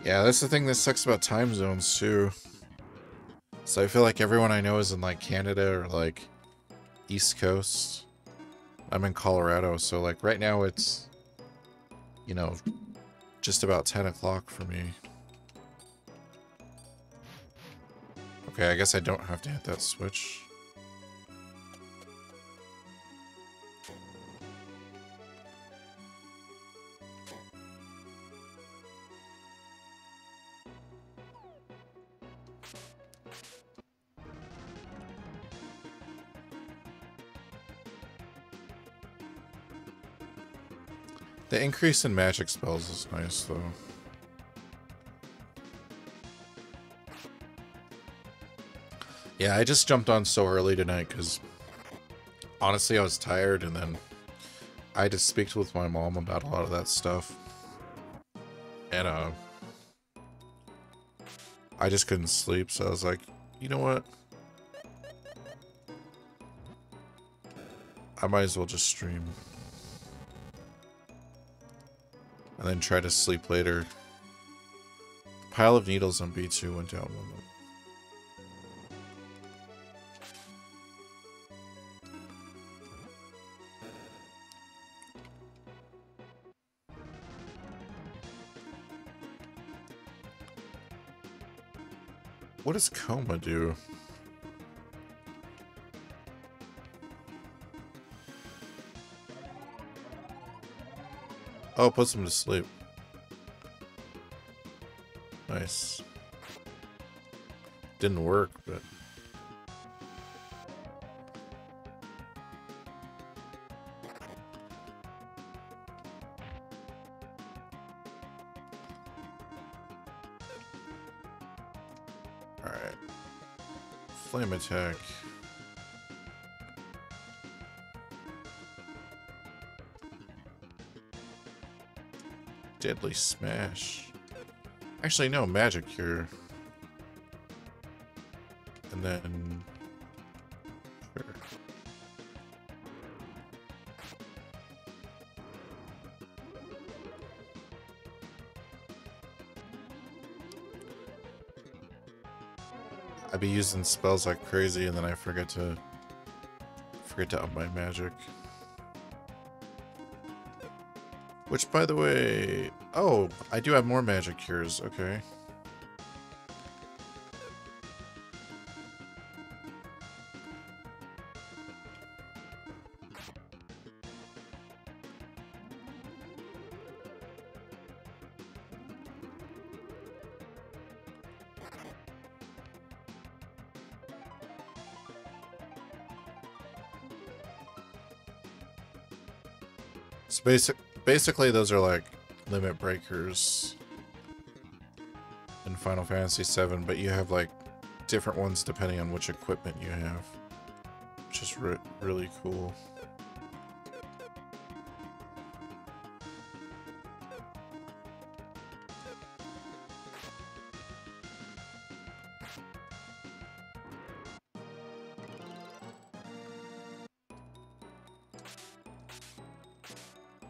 Yeah, that's the thing that sucks about time zones, too. So I feel like everyone I know is in, like, Canada or, like, East Coast. I'm in Colorado, so, like, right now it's, you know, just about 10 o'clock for me. Okay, I guess I don't have to hit that switch. The increase in magic spells is nice, though. Yeah, I just jumped on so early tonight because, honestly, I was tired, and then I had to speak with my mom about a lot of that stuff. And, I just couldn't sleep, so I was like, you know what? I might as well just stream. And then try to sleep later. The pile of needles on B2 went down 1 minute. What does coma do? Oh, it puts him to sleep. Nice. Didn't work, but... Alright. Flame attack. Deadly smash. Actually, no, magic cure. And then... Sure. I'd be using spells like crazy, and then I forget to up my magic. Which, by the way... Oh, I do have more magic cures, okay. So basically those are like limit breakers in Final Fantasy VII, but you have like different ones depending on which equipment you have, which is really cool.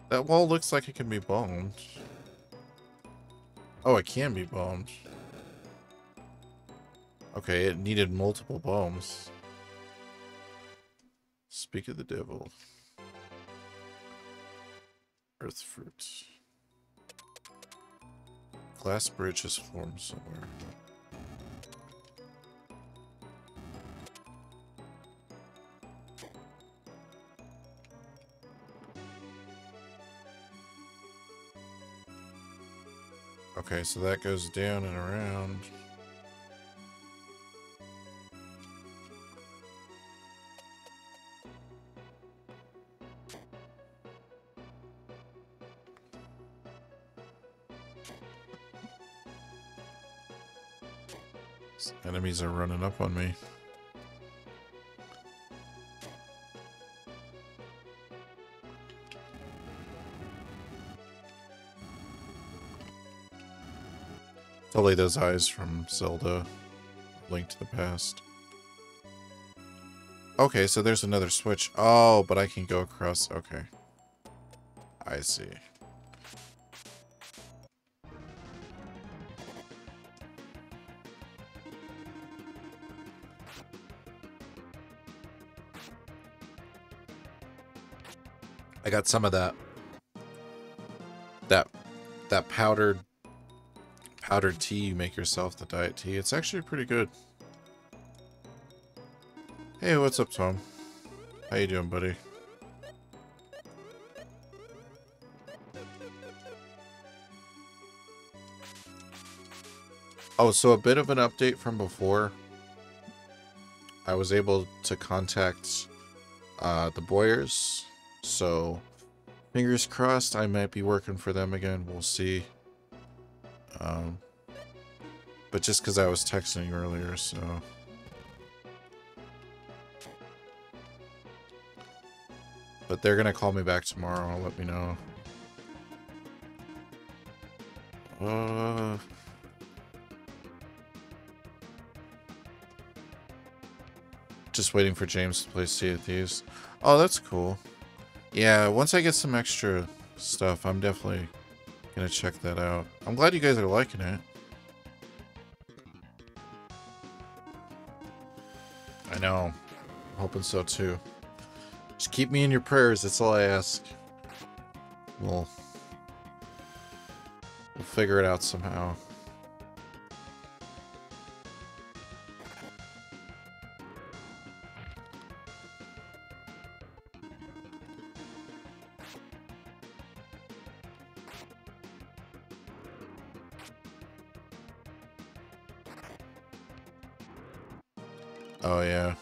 That wall looks like it can be bombed. Oh, it can be bombed. Okay, it needed multiple bombs. Speak of the devil. Earth fruit. Glass bridge is formed somewhere. Okay, so that goes down and around. Enemies are running up on me. Totally those eyes from Zelda, Link to the Past. Okay, so there's another switch. Oh, but I can go across. Okay. I see. I got some of that powdered tea you make yourself, the diet tea. It's actually pretty good. Hey, what's up, Tom? How you doing, buddy? Oh, so a bit of an update from before. I was able to contact the Boyers, so fingers crossed I might be working for them again. We'll see. But just because I was texting earlier, so... But they're going to call me back tomorrow. Let me know. Just waiting for James to play Sea of Thieves. Oh, that's cool. Yeah, once I get some extra stuff, I'm definitely going to check that out. I'm glad you guys are liking it. I know. I'm hoping so too. Just keep me in your prayers. That's all I ask. We'll figure it out somehow. Oh yeah.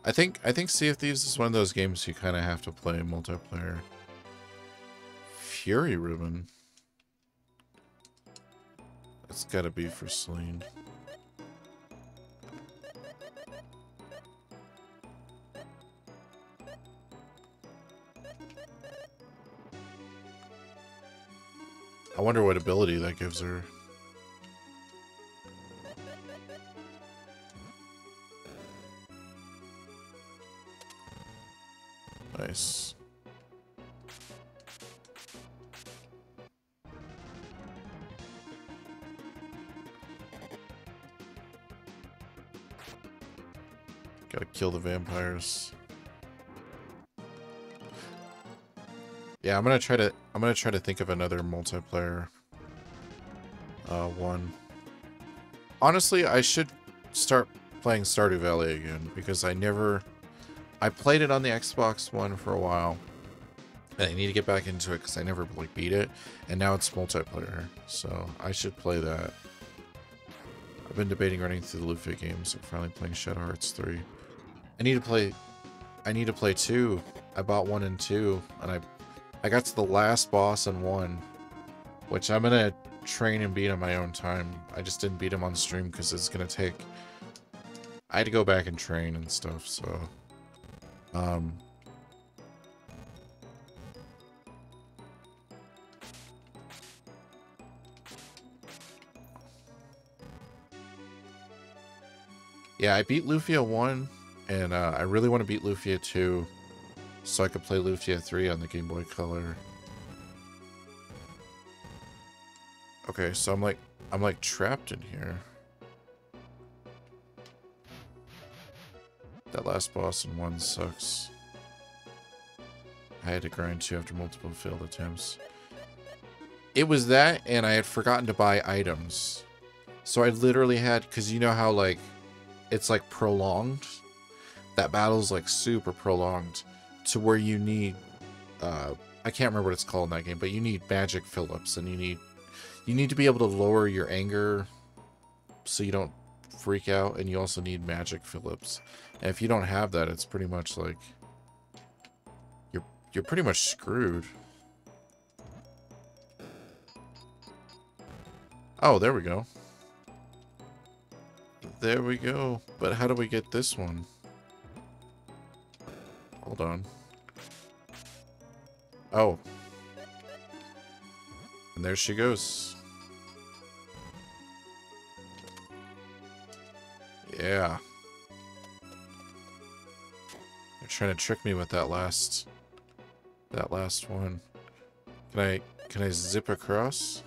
I think Sea of Thieves is one of those games you kind of have to play multiplayer. Fury Ribbon. That's got to be for Celine. I wonder what ability that gives her. Nice. Gotta kill the vampires. Yeah, I'm gonna try to think of another multiplayer one. Honestly, I should start playing Stardew Valley again because I played it on the Xbox One for a while, and I need to get back into it because I never like beat it, and now it's multiplayer, so I should play that. I've been debating running through the Lufia games and finally playing Shadow Hearts 3. I need to play 2. I bought 1 and 2, and I got to the last boss in 1, which I'm gonna train and beat on my own time. I just didn't beat him on stream because it's gonna take... I had to go back and train and stuff, so... Yeah, I beat Lufia 1, and I really want to beat Lufia 2, so I could play Lufia 3 on the Game Boy Color. Okay, so I'm like trapped in here. That last boss in 1 sucks. I had to grind too after multiple failed attempts. It was that, and I had forgotten to buy items. So I literally had, because you know how, like, it's, like, prolonged? That battle's, like, super prolonged to where you need, I can't remember what it's called in that game, but you need magic fill-ups, and you need to be able to lower your anger so you don't freak out, and you also need magic fill-ups. And if you don't have that, it's pretty much, like, you're pretty much screwed. Oh, there we go. There we go. But how do we get this one? Hold on. Oh. And there she goes. Yeah. They're trying to trick me with that last one. Can I zip across?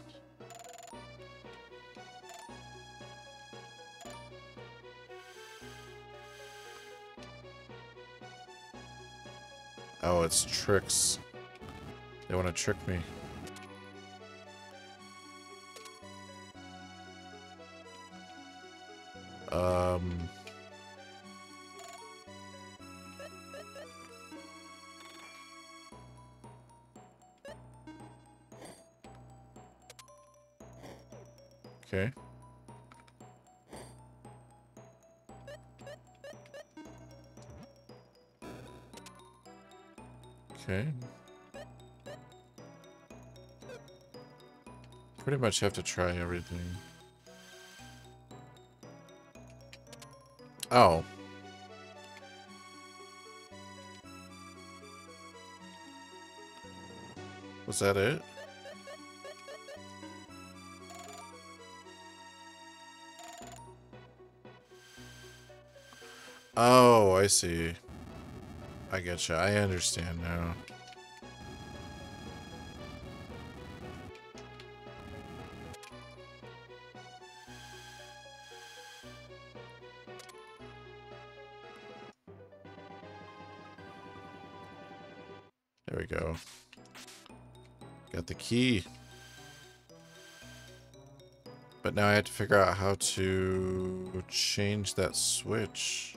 Oh, it's tricks. They want to trick me. Okay. Okay. Pretty much have to try everything. Oh. Was that it? Oh, I see. I getcha. I understand now. There we go. Got the key. But now I have to figure out how to change that switch.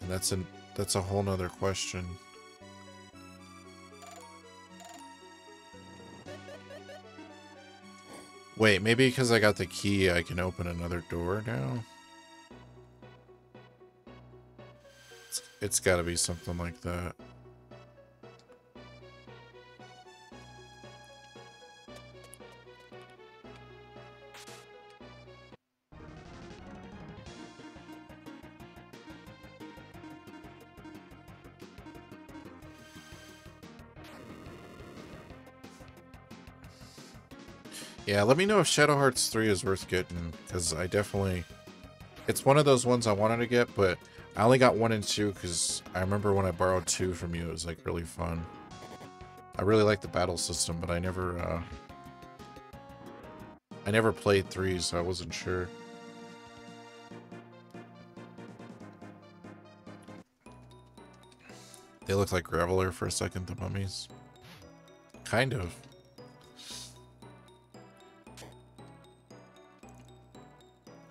And that's a whole nother question. Wait, maybe because I got the key, I can open another door now? It's gotta be something like that. Yeah, let me know if Shadow Hearts 3 is worth getting, because I definitely... It's one of those ones I wanted to get, but I only got 1 and 2, because I remember when I borrowed 2 from you, it was, like, really fun. I really like the battle system, but I never played 3, so I wasn't sure. They look like Graveler for a second, the mummies. Kind of.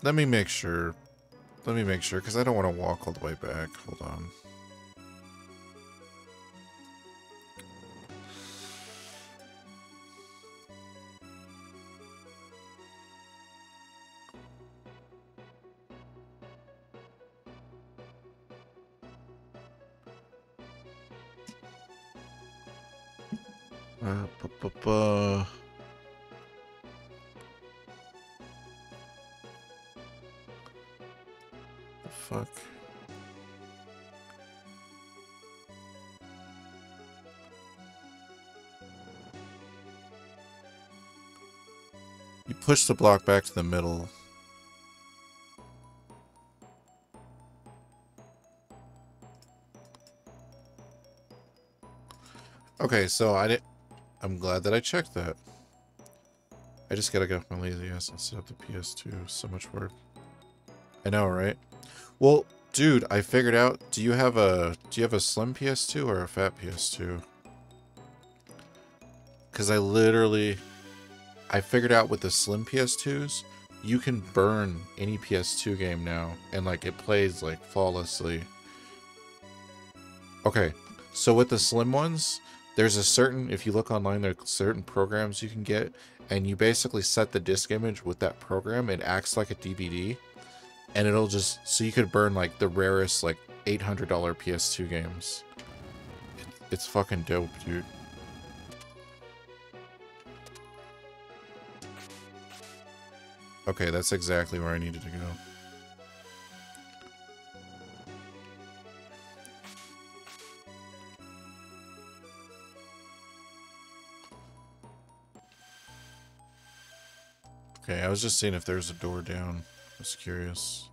Let me make sure. Let me make sure, because I don't want to walk all the way back. Hold on. The fuck? You push the block back to the middle. Okay, so I'm glad that I checked that. I just gotta get off my lazy ass and set up the PS2. So much work. I know, right? Well, Dude, I figured out. Do you have a slim PS2 or a fat PS2? Because I figured out with the slim PS2s, you can burn any PS2 game now, and like it plays like flawlessly. Okay, so with the slim ones, there's a certain, if you look online, there's certain programs you can get, and you basically set the disk image with that program. It acts like a DVD, and it'll just, so you could burn like the rarest like $800 PS2 games. It's fucking dope, dude. Okay, that's exactly where I needed to go. Okay, I was just seeing if there's a door down. I was curious.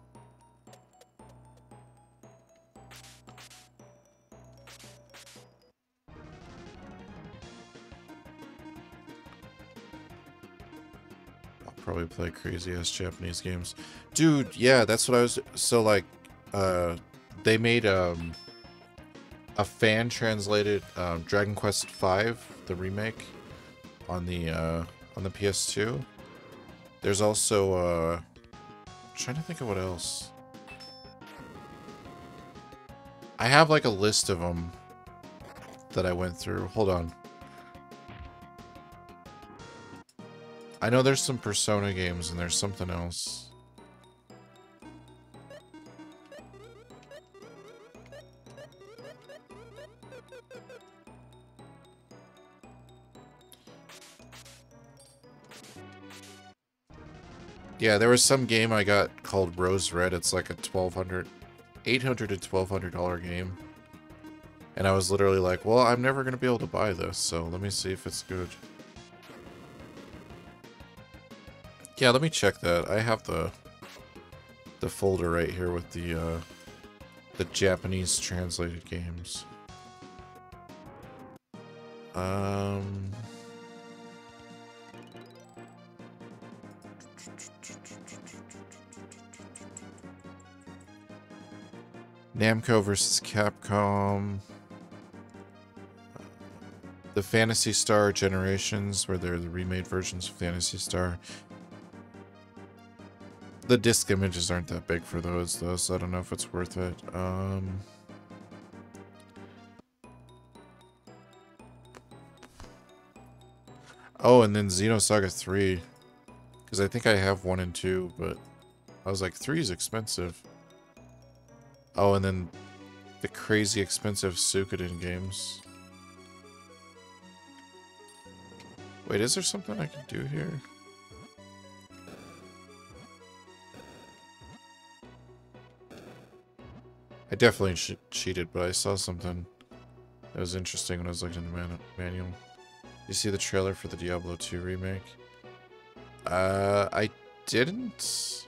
I'll probably play crazy-ass Japanese games. Dude, yeah, that's what I was... So, like, they made, a fan-translated, Dragon Quest V, the remake, on the PS2. There's also, I'm trying to think of what else. I have like a list of them that I went through. Hold on. I know there's some Persona games and there's something else. Yeah, there was some game I got called Rose Red. It's like a $800 to $1,200 game. And I was literally like, well, I'm never going to be able to buy this, so let me see if it's good. Yeah, let me check that. I have the folder right here with the Japanese translated games. Namco versus Capcom. The Phantasy Star Generations, where they're the remade versions of Phantasy Star. The disc images aren't that big for those, though, so I don't know if it's worth it. Oh, and then Xenosaga 3. Because I think I have 1 and 2, but I was like, 3 is expensive. Oh, and then the crazy expensive Suikoden games. Wait, is there something I can do here? I definitely cheated, but I saw something that was interesting when I was looking in the manual. You see the trailer for the Diablo 2 remake? I didn't.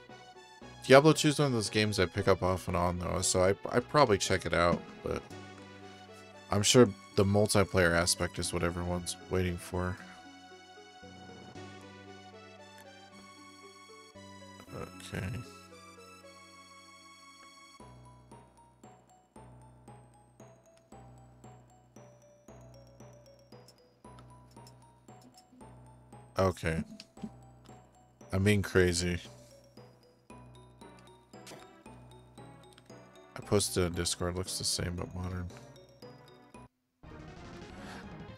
Diablo 2 is one of those games I pick up off and on, though, so I probably check it out, but I'm sure the multiplayer aspect is what everyone's waiting for. Okay. Okay. I'm being crazy. I posted on Discord, looks the same but modern.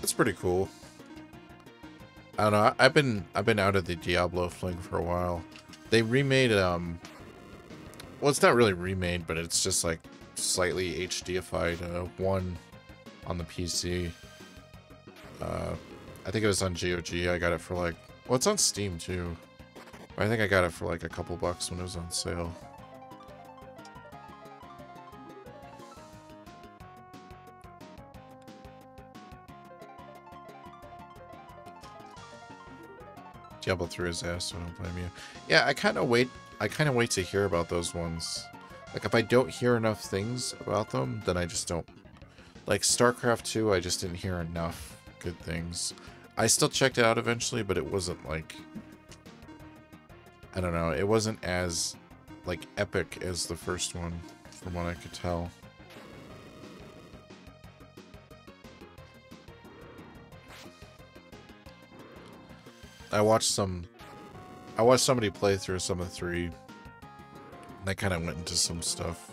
It's pretty cool. I don't know, I've been out of the Diablo fling for a while. They remade well, it's not really remade, but it's just like slightly HDified 1 on the PC. I think it was on GOG. I got it for like, well, it's on Steam too. I think I got it for like a couple bucks when it was on sale. Diablo 3 his ass, so don't blame you. Yeah, I kind of wait to hear about those ones. Like, if I don't hear enough things about them, then I just don't. Like, StarCraft 2, I just didn't hear enough good things. I still checked it out eventually, but it wasn't, like... I don't know, it wasn't as, like, epic as the first one. from what I could tell. I watched somebody play through some of 3, and I kind of went into some stuff.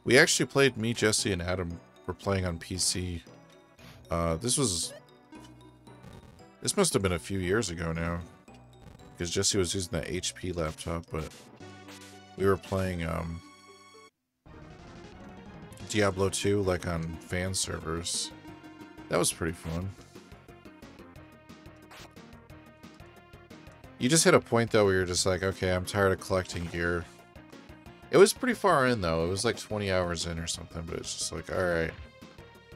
We actually played, me, Jesse, and Adam were playing on PC. This must have been a few years ago now, because Jesse was using that HP laptop, but we were playing Diablo 2 like on fan servers. That was pretty fun. You just hit a point though where you're just like, okay, I'm tired of collecting gear. It was pretty far in though. It was like 20 hours in or something, but it's just like, alright.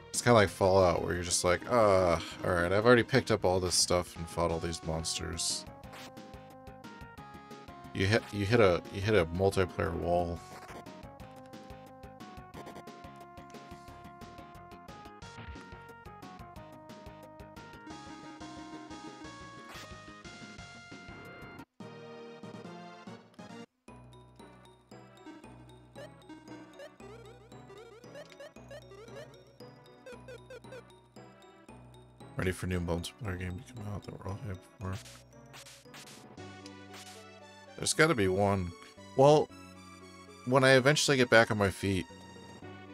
It's kind of like Fallout where you're just like, alright, I've already picked up all this stuff and fought all these monsters. You hit a multiplayer wall. Ready for new multiplayer game to come out that we're all hyped for. There's got to be one. Well, when I eventually get back on my feet,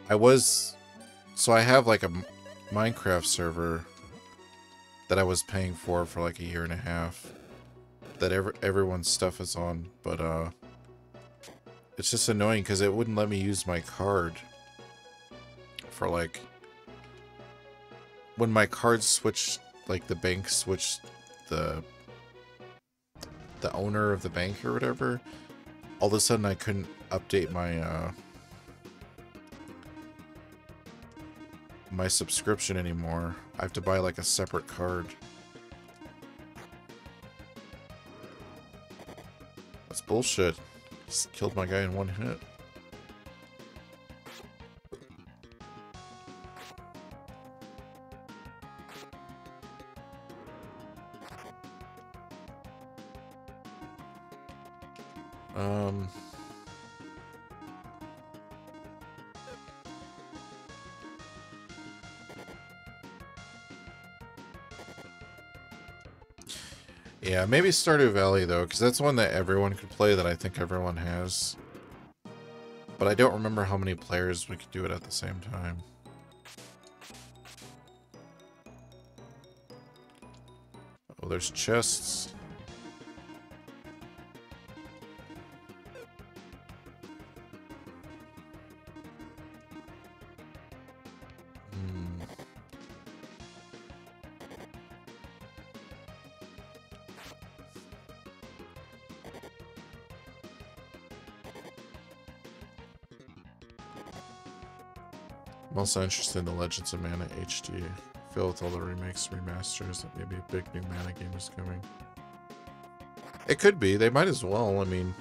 so I have like a Minecraft server that I was paying for like a year and a half that everyone's stuff is on, but it's just annoying because it wouldn't let me use my card for like when my card switched, like the bank switched the owner of the bank or whatever, all of a sudden I couldn't update my my subscription anymore. I have to buy like a separate card. That's bullshit. Just killed my guy in one hit. Yeah, maybe Stardew Valley though, because that's one that everyone could play, that I think everyone has. But I don't remember how many players we could do it at the same time. Oh, there's chests. I'm also interested in the Legends of Mana HD. I feel with all the remakes, remasters, that maybe a big new Mana game is coming. It could be. They might as well. I mean,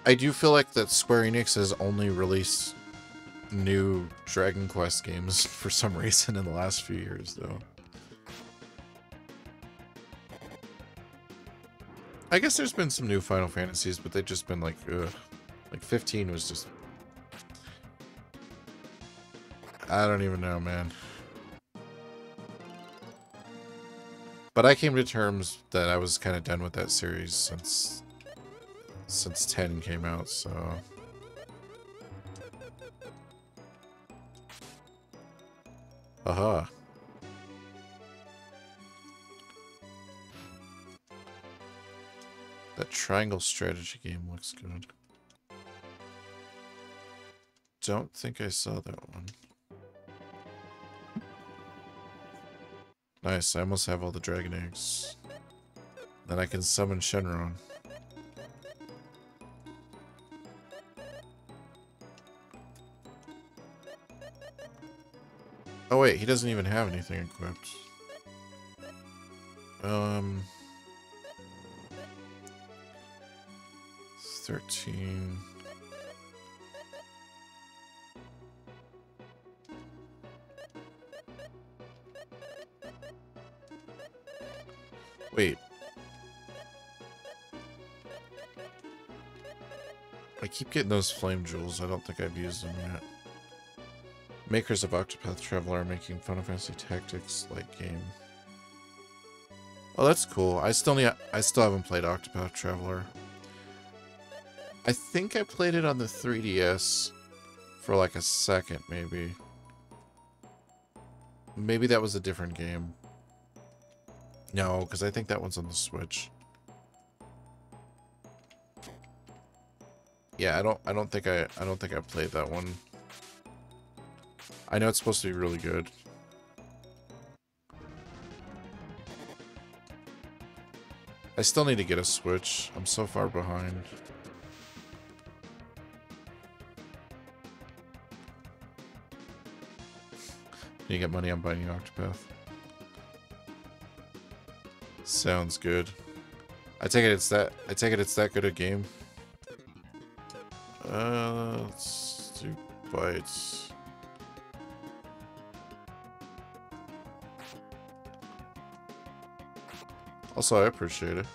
I do feel like that Square Enix has only released new Dragon Quest games for some reason in the last few years, though. I guess there's been some new Final Fantasies, but they've just been like, ugh. Like 15 was just... I don't even know, man. But I came to terms that I was kind of done with that series since 10 came out, so... Aha. That triangle strategy game looks good. Don't think I saw that one. Nice, I almost have all the dragon eggs. Then I can summon Shenron. Oh wait, he doesn't even have anything equipped. 13. Wait. I keep getting those flame jewels. I don't think I've used them yet. Makers of Octopath Traveler are making Final Fantasy Tactics like game. Oh, that's cool. I still haven't played Octopath Traveler. I think I played it on the 3DS for like a second, maybe. Maybe that was a different game. No, because I think that one's on the Switch. Yeah, I don't think I played that one. I know it's supposed to be really good. I still need to get a Switch. I'm so far behind. You get money on buying Octopath. Sounds good. I take it it's that good a game. Let's do bites. Also, I appreciate it.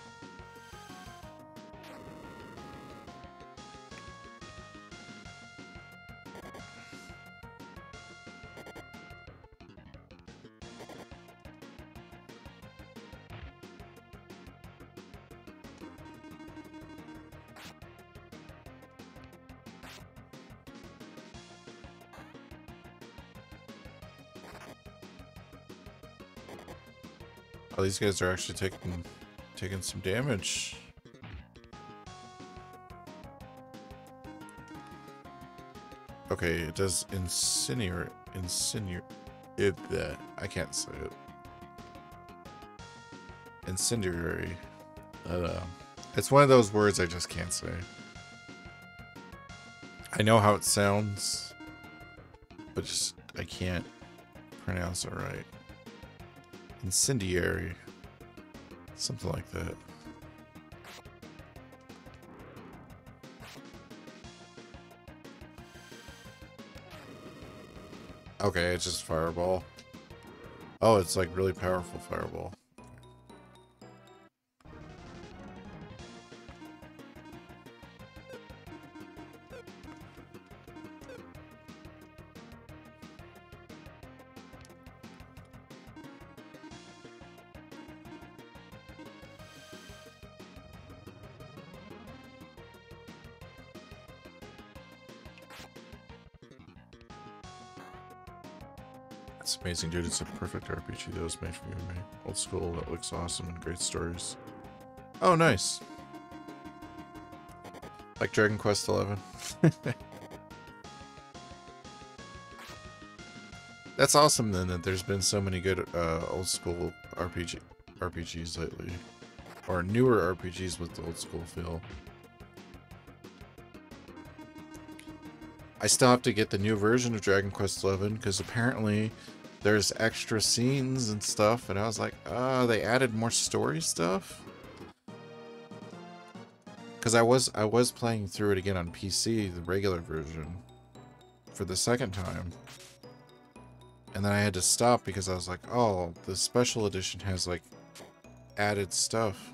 Oh, these guys are actually taking some damage. Okay, it does incendiary. I can't say it. Incendiary. It's one of those words I just can't say. I know how it sounds, but just I can't pronounce it right. Incendiary. Something like that. Okay, it's just fireball. Oh, it's like really powerful fireball. It's amazing, dude. It's a perfect RPG that was made for you and me. Old school, that looks awesome, and great stories. Oh, nice. Like Dragon Quest XI. That's awesome then that there's been so many good old school RPGs lately. Or newer RPGs with the old school feel. I still have to get the new version of Dragon Quest XI because apparently there's extra scenes and stuff, and I was like, they added more story stuff? Because I was playing through it again on PC, the regular version, for the second time. And then I had to stop because I was like, oh, the special edition has like added stuff.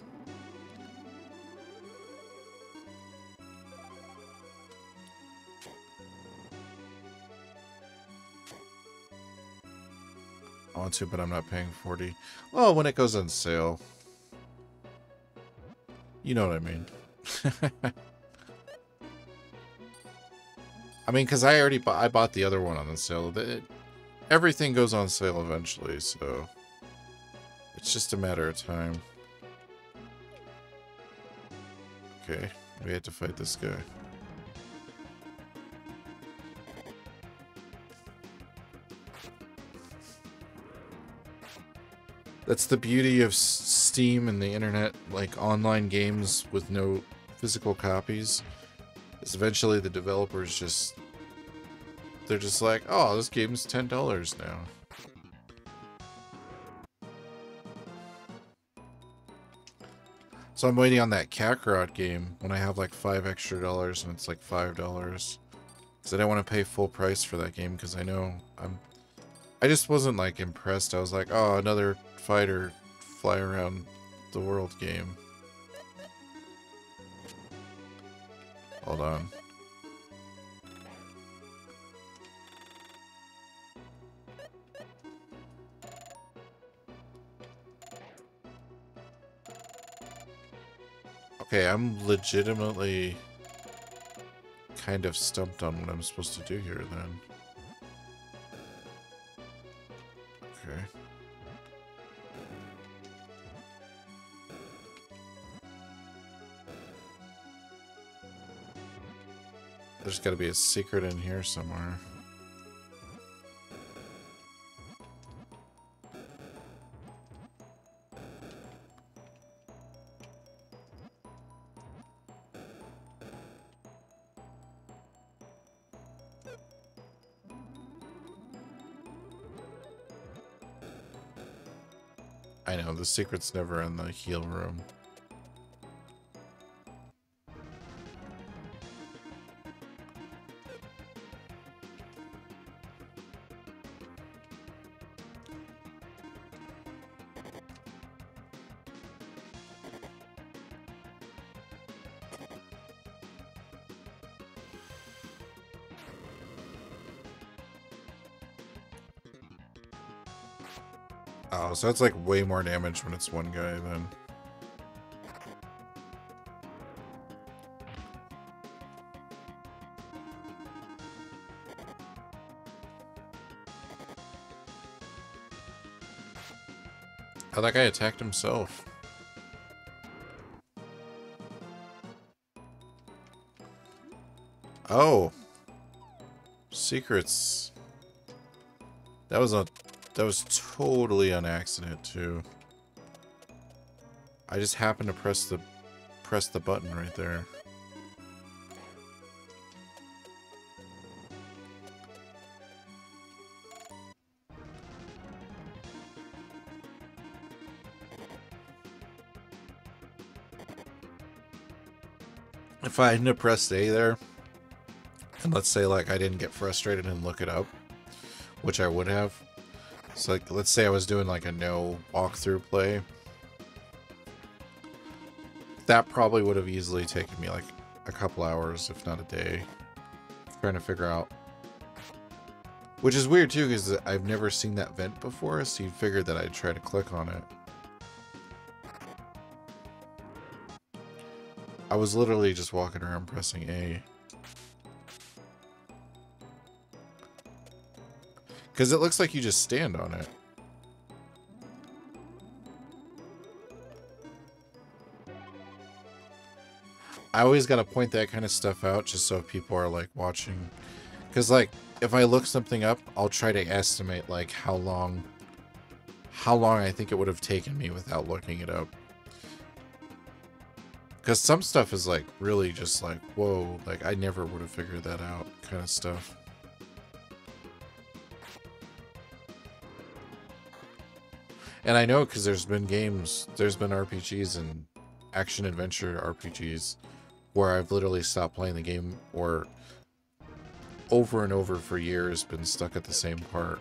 I want to, but I'm not paying $40. Well, when it goes on sale. You know what I mean. I mean, because I bought the other one on the sale. Everything goes on sale eventually, so it's just a matter of time. Okay, we had to fight this guy. That's the beauty of Steam and the internet, like online games with no physical copies, is eventually the developers they're just like, oh, this game's $10 now. So I'm waiting on that Kakarot game when I have like $5 extra and it's like $5. Because I don't want to pay full price for that game because I know I just wasn't like impressed. I was like, oh, another fighter fly around the world game. Hold on. Okay, I'm legitimately kind of stumped on what I'm supposed to do here then. Okay. There's got to be a secret in here somewhere. I know, the secret's never in the heal room. Oh, so that's like way more damage when it's one guy then. Oh, that guy attacked himself. Oh. Secrets. That was totally an accident too. I just happened to press the button right there. If I hadn't pressed A there, and let's say like I didn't get frustrated and look it up, which I would have. So like, let's say I was doing like a no walkthrough play. That probably would have easily taken me like a couple hours, if not a day, trying to figure out. Which is weird too, because I've never seen that vent before, so you figured that I'd try to click on it. I was literally just walking around pressing A. Because it looks like you just stand on it. I always gotta point that kind of stuff out just so people are like watching. Because like, if I look something up, I'll try to estimate like how long I think it would have taken me without looking it up. Because some stuff is like really just like, whoa, like I never would have figured that out kind of stuff. And I know because there's been RPGs and action-adventure RPGs where I've literally stopped playing the game or over and over for years been stuck at the same part.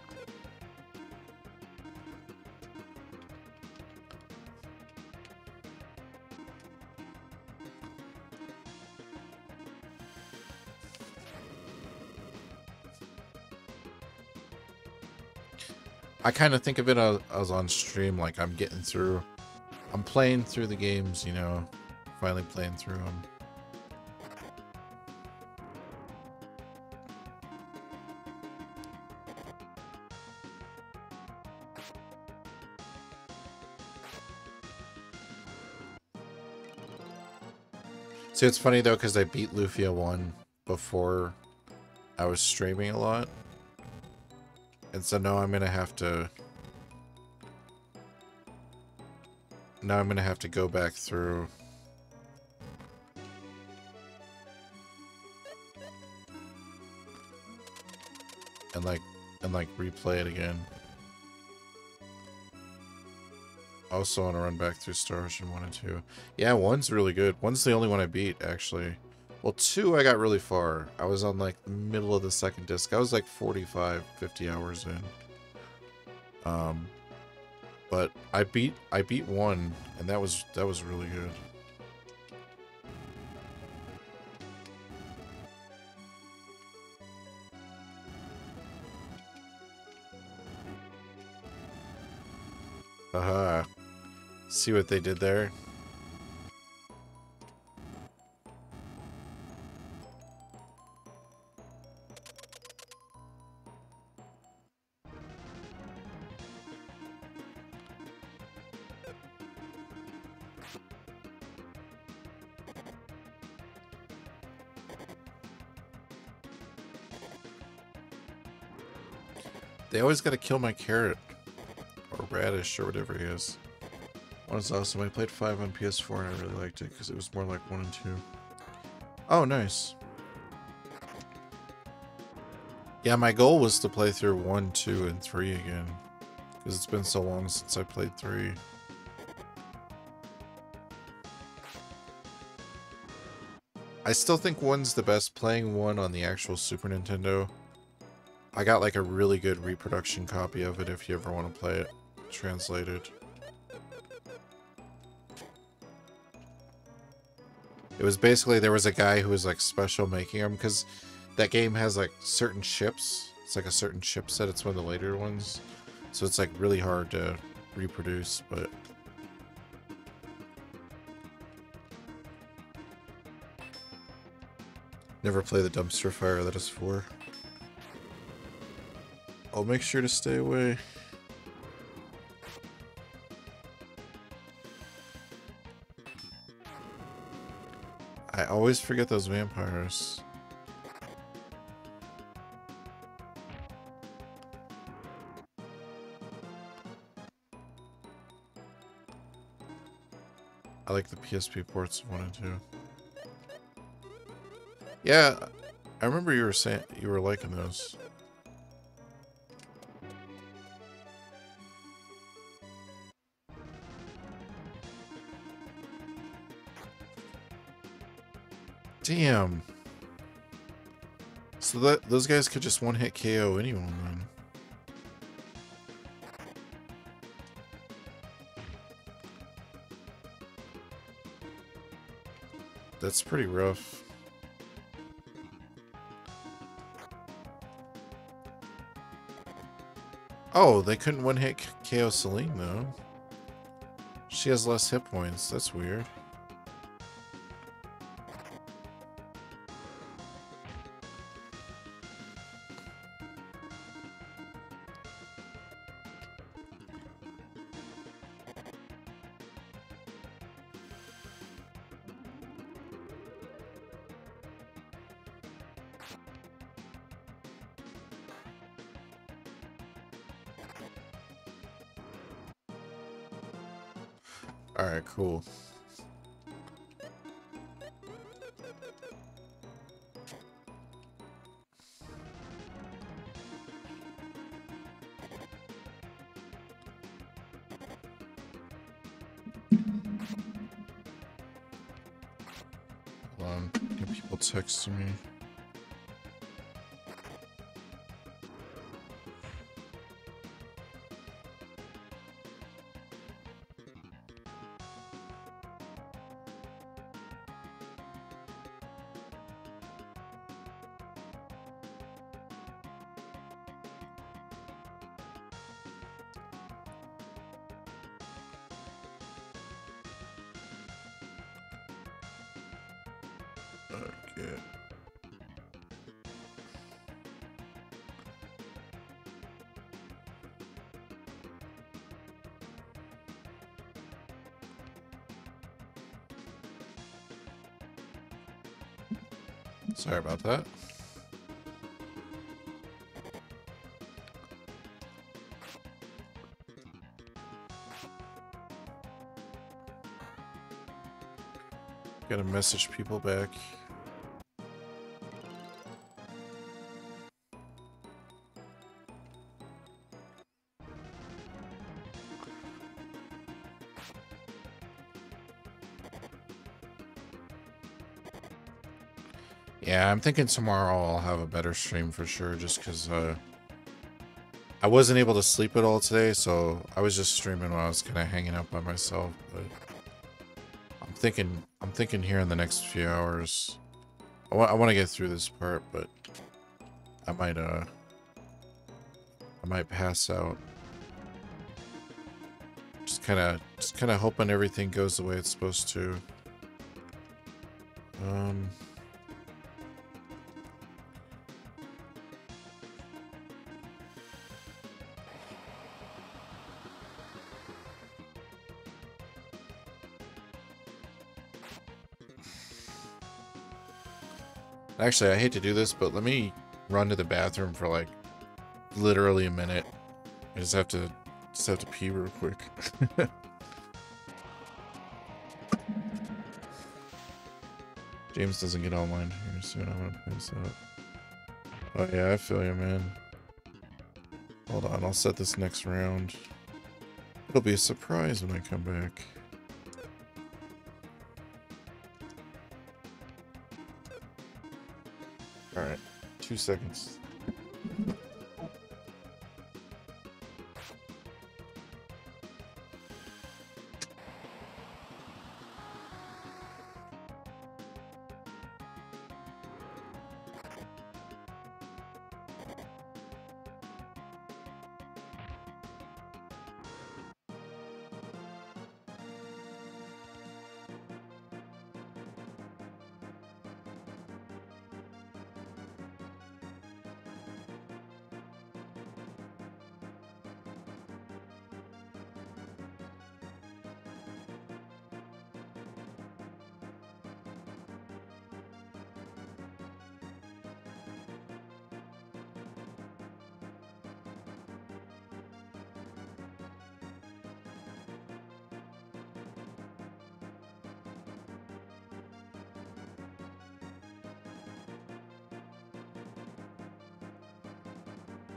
I kind of think of it as on stream, like I'm playing through the games, you know, finally playing through them. See, it's funny though, because I beat Lufia 1 before I was streaming a lot. And so now I'm gonna have to go back through and replay it again. Also want to run back through Star Ocean 1 and 2. Yeah, 1's really good. 1's the only one I beat, actually. Well, 2 I got really far. I was on like the middle of the second disc. I was like 45, 50 hours in. But I beat 1, and that was really good. Aha. See what they did there? They always gotta kill my carrot. Or radish, or whatever he is. One is awesome. I played 5 on PS4 and I really liked it because it was more like 1 and 2. Oh, nice. Yeah, my goal was to play through 1, 2, and 3 again. Because it's been so long since I played 3. I still think 1's the best. Playing 1 on the actual Super Nintendo. I got like a really good reproduction copy of it if you ever want to play it translated. It was basically, there was a guy who was like special making them because that game has like certain chips. It's like a certain chipset. It's one of the later ones. So it's like really hard to reproduce, but never play the dumpster fire that is for. I'll make sure to stay away. I always forget those vampires. I like the PSP ports 1 and 2. Yeah, I remember you were saying you were liking those. Damn. So those guys could just one-hit KO anyone then. That's pretty rough. Oh, they couldn't one-hit KO Celine though. She has less hit points. That's weird. Alright, cool. Hold on, get people texting me. Okay. Sorry about that. Gotta message people back. Yeah, I'm thinking tomorrow I'll have a better stream for sure, just because I wasn't able to sleep at all today, so I was just streaming when I was kind of hanging out by myself. But I'm thinking here in the next few hours, I want to get through this part, but I might pass out. Just kind of hoping everything goes the way it's supposed to. Actually, I hate to do this, but let me run to the bathroom for like literally a minute. I just have to pee real quick. James doesn't get online here soon. I'm gonna post that. Oh yeah, I feel you, man. Hold on, I'll set this next round. It'll be a surprise when I come back. Alright, 2 seconds.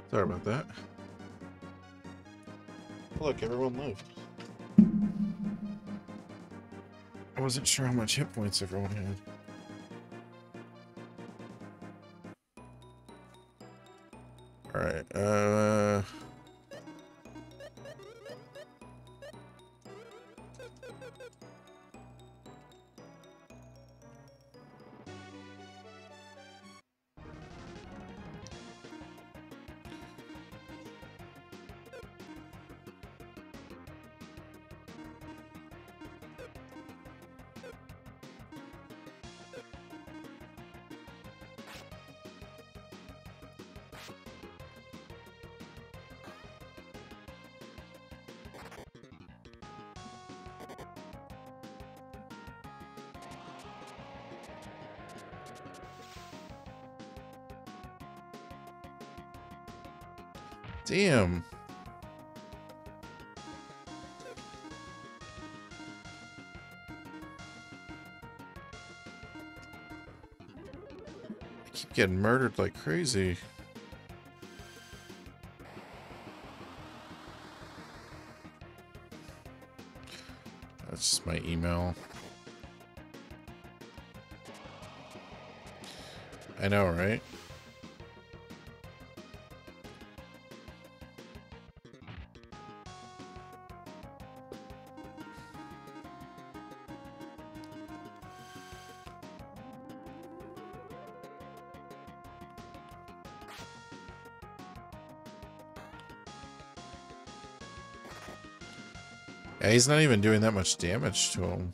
Sorry about that. Look, everyone lived. I wasn't sure how much hit points everyone had. Alright, damn. I keep getting murdered like crazy. That's just my email. I know, right? Yeah, he's not even doing that much damage to him.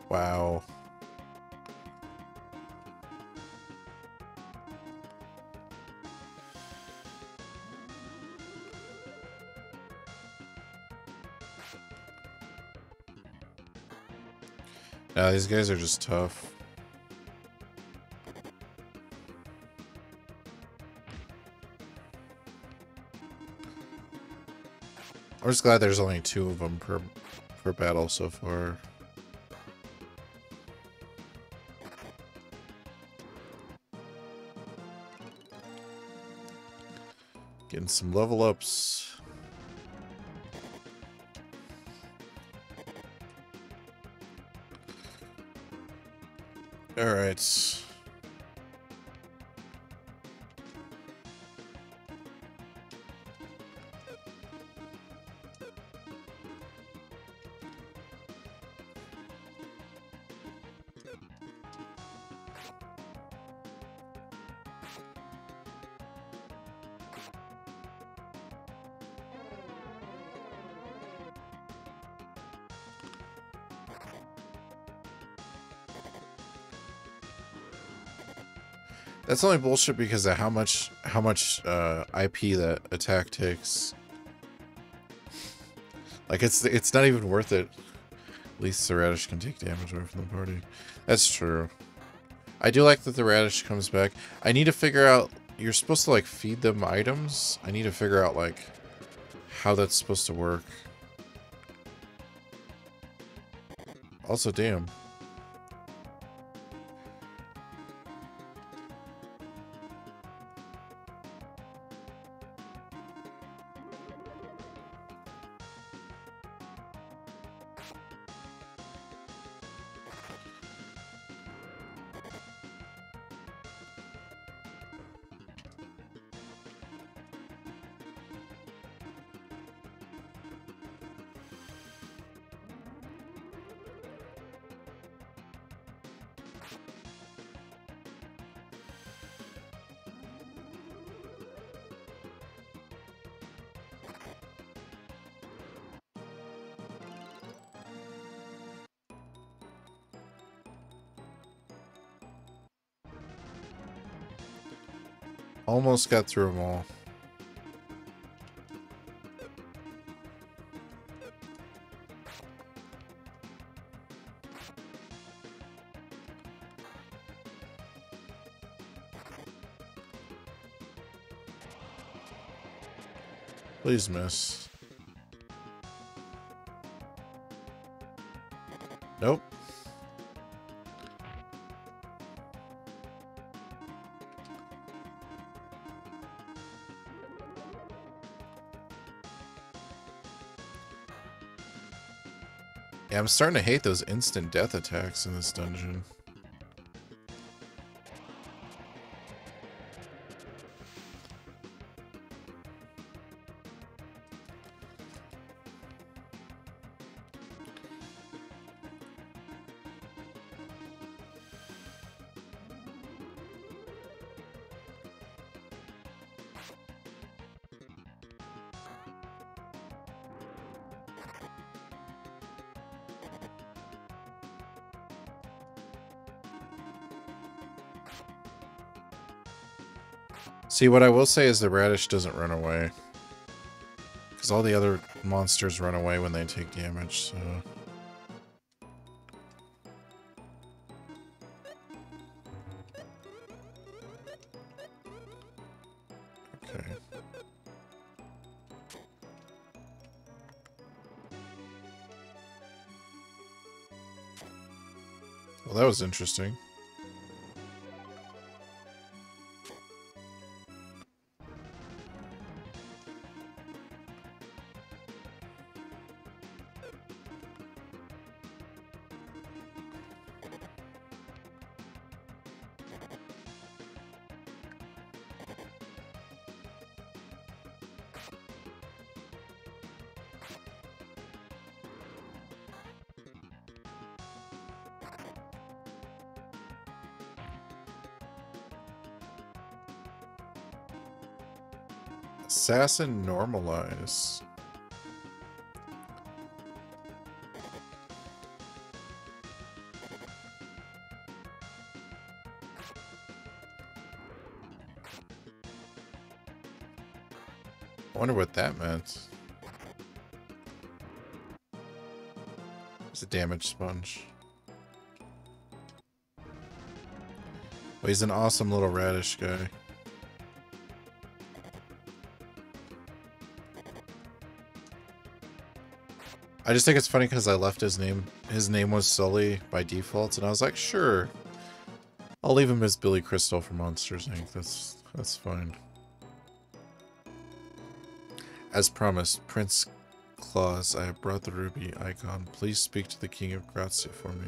Wow. Nah, these guys are just tough. I'm just glad there's only 2 of them per battle so far. Getting some level ups. All right. That's only bullshit because of how much IP that attack takes. Like it's not even worth it. At least the radish can take damage away from the party. That's true. I do like that the radish comes back. I need to figure out, you're supposed to like feed them items. I need to figure out like how that's supposed to work. Also, damn. Almost got through them all. Please miss. Nope. Yeah, I'm starting to hate those instant death attacks in this dungeon. See, what I will say is the radish doesn't run away. Because all the other monsters run away when they take damage, so... Okay. Well, that was interesting. Assassin normalize. I wonder what that meant. It's a damage sponge. Well, he's an awesome little radish guy. I just think it's funny because I left his name. His name was Sully by default, and I was like, sure. I'll leave him as Billy Crystal from Monsters, Inc. That's fine. As promised, Prince Claus, I have brought the ruby icon. Please speak to the King of Grazia for me.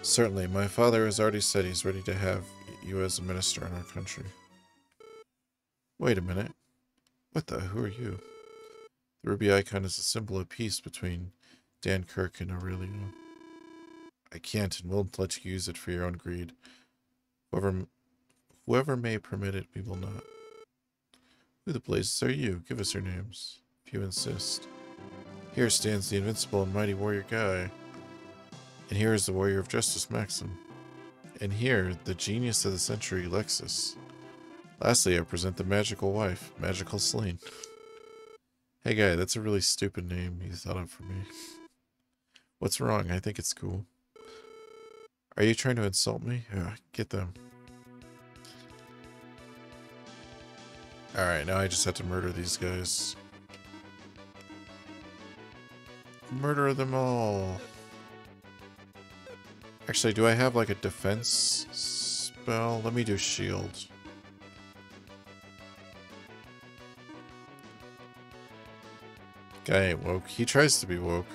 Certainly, my father has already said he's ready to have you as a minister in our country. Wait a minute. What the? Who are you? The ruby icon is a symbol of peace between Dan Kirk and Aurelio. I can't and won't let you use it for your own greed. Whoever may permit it, we will not. Who the blazes are you? Give us your names, if you insist. Here stands the invincible and mighty warrior Guy. And here is the warrior of justice, Maxim. And here, the genius of the century, Lexus. Lastly, I present the magical wife, Magical Celine. Hey guy, that's a really stupid name you thought up for me. What's wrong? I think it's cool. Are you trying to insult me? Get them. Alright, now I just have to murder these guys. Murder them all. Actually, do I have like a defense spell? Let me do shield. Guy ain't woke. He tries to be woke.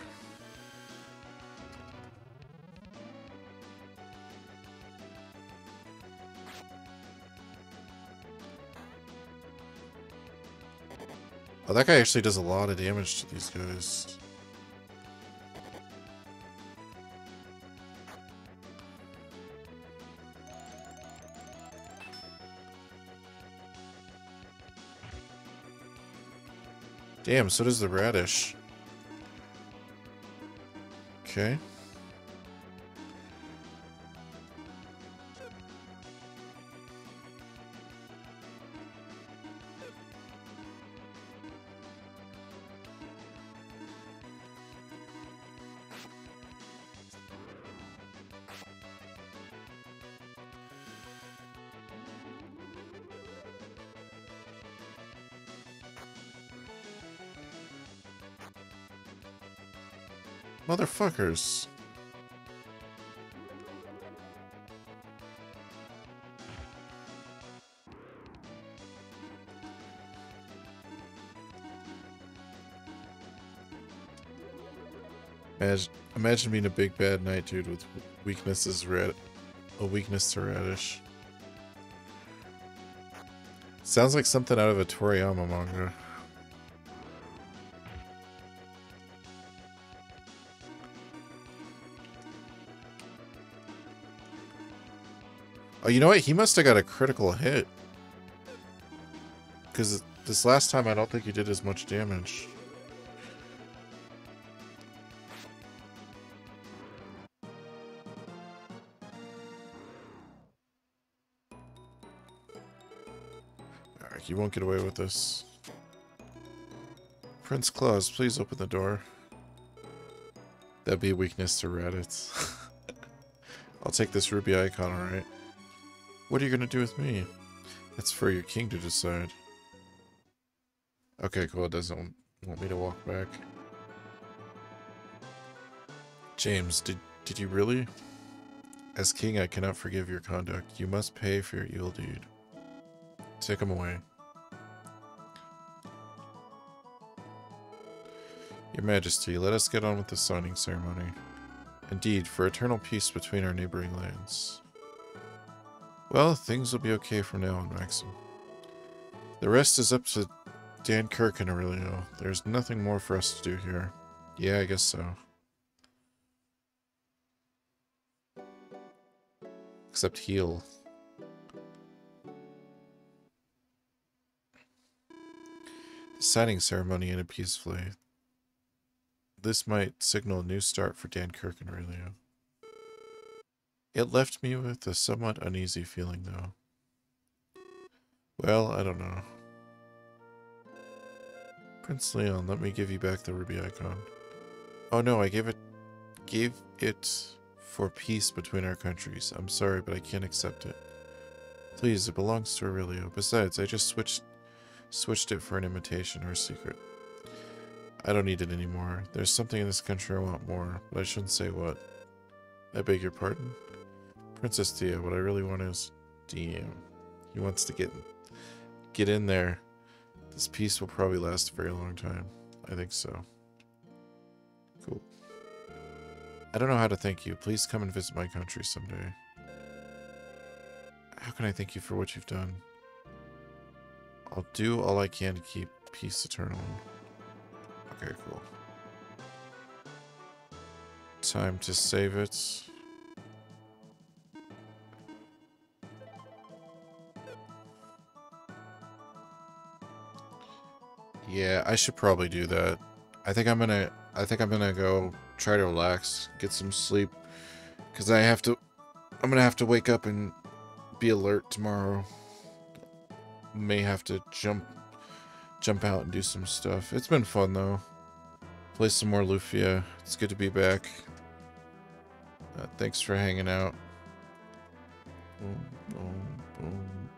Oh, that guy actually does a lot of damage to these guys. Damn, so does the radish. Okay. Motherfuckers. Imagine being a big bad knight dude with weakness to radish. Sounds like something out of a Toriyama manga. Oh, you know what? He must have got a critical hit. Because this last time I don't think he did as much damage. Alright, you won't get away with this. Prince Claus, please open the door. That'd be a weakness to Raditz. I'll take this ruby icon, alright? What are you gonna do with me? That's for your king to decide. Okay, cool. It doesn't want me to walk back. James, did you really? As king, I cannot forgive your conduct. You must pay for your evil deed. Take him away. Your Majesty, let us get on with the signing ceremony. Indeed, for eternal peace between our neighboring lands. Well, things will be okay from now on, Maxim. The rest is up to Dan Kirk and Aurelio. There's nothing more for us to do here. Yeah, I guess so. Except heal. The signing ceremony ended peacefully. This might signal a new start for Dan Kirk and Aurelio. It left me with a somewhat uneasy feeling, though. Well, I don't know. Prince Leon, let me give you back the ruby icon. Oh no, I gave it for peace between our countries. I'm sorry, but I can't accept it. Please, it belongs to Aurelio. Besides, I just switched it for an imitation or a secret. I don't need it anymore. There's something in this country I want more, but I shouldn't say what. I beg your pardon? Princess Tia, what I really want is... Damn. He wants to get in there. This peace will probably last a very long time. I think so. Cool. I don't know how to thank you. Please come and visit my country someday. How can I thank you for what you've done? I'll do all I can to keep peace eternal. Okay, cool. Time to save it. Yeah, I should probably do that. I think I'm gonna go try to relax, get some sleep, because I have to I'm gonna have to wake up and be alert tomorrow. May have to jump out and do some stuff. It's been fun though. Play some more Lufia. It's good to be back. Thanks for hanging out. Boom, boom, boom.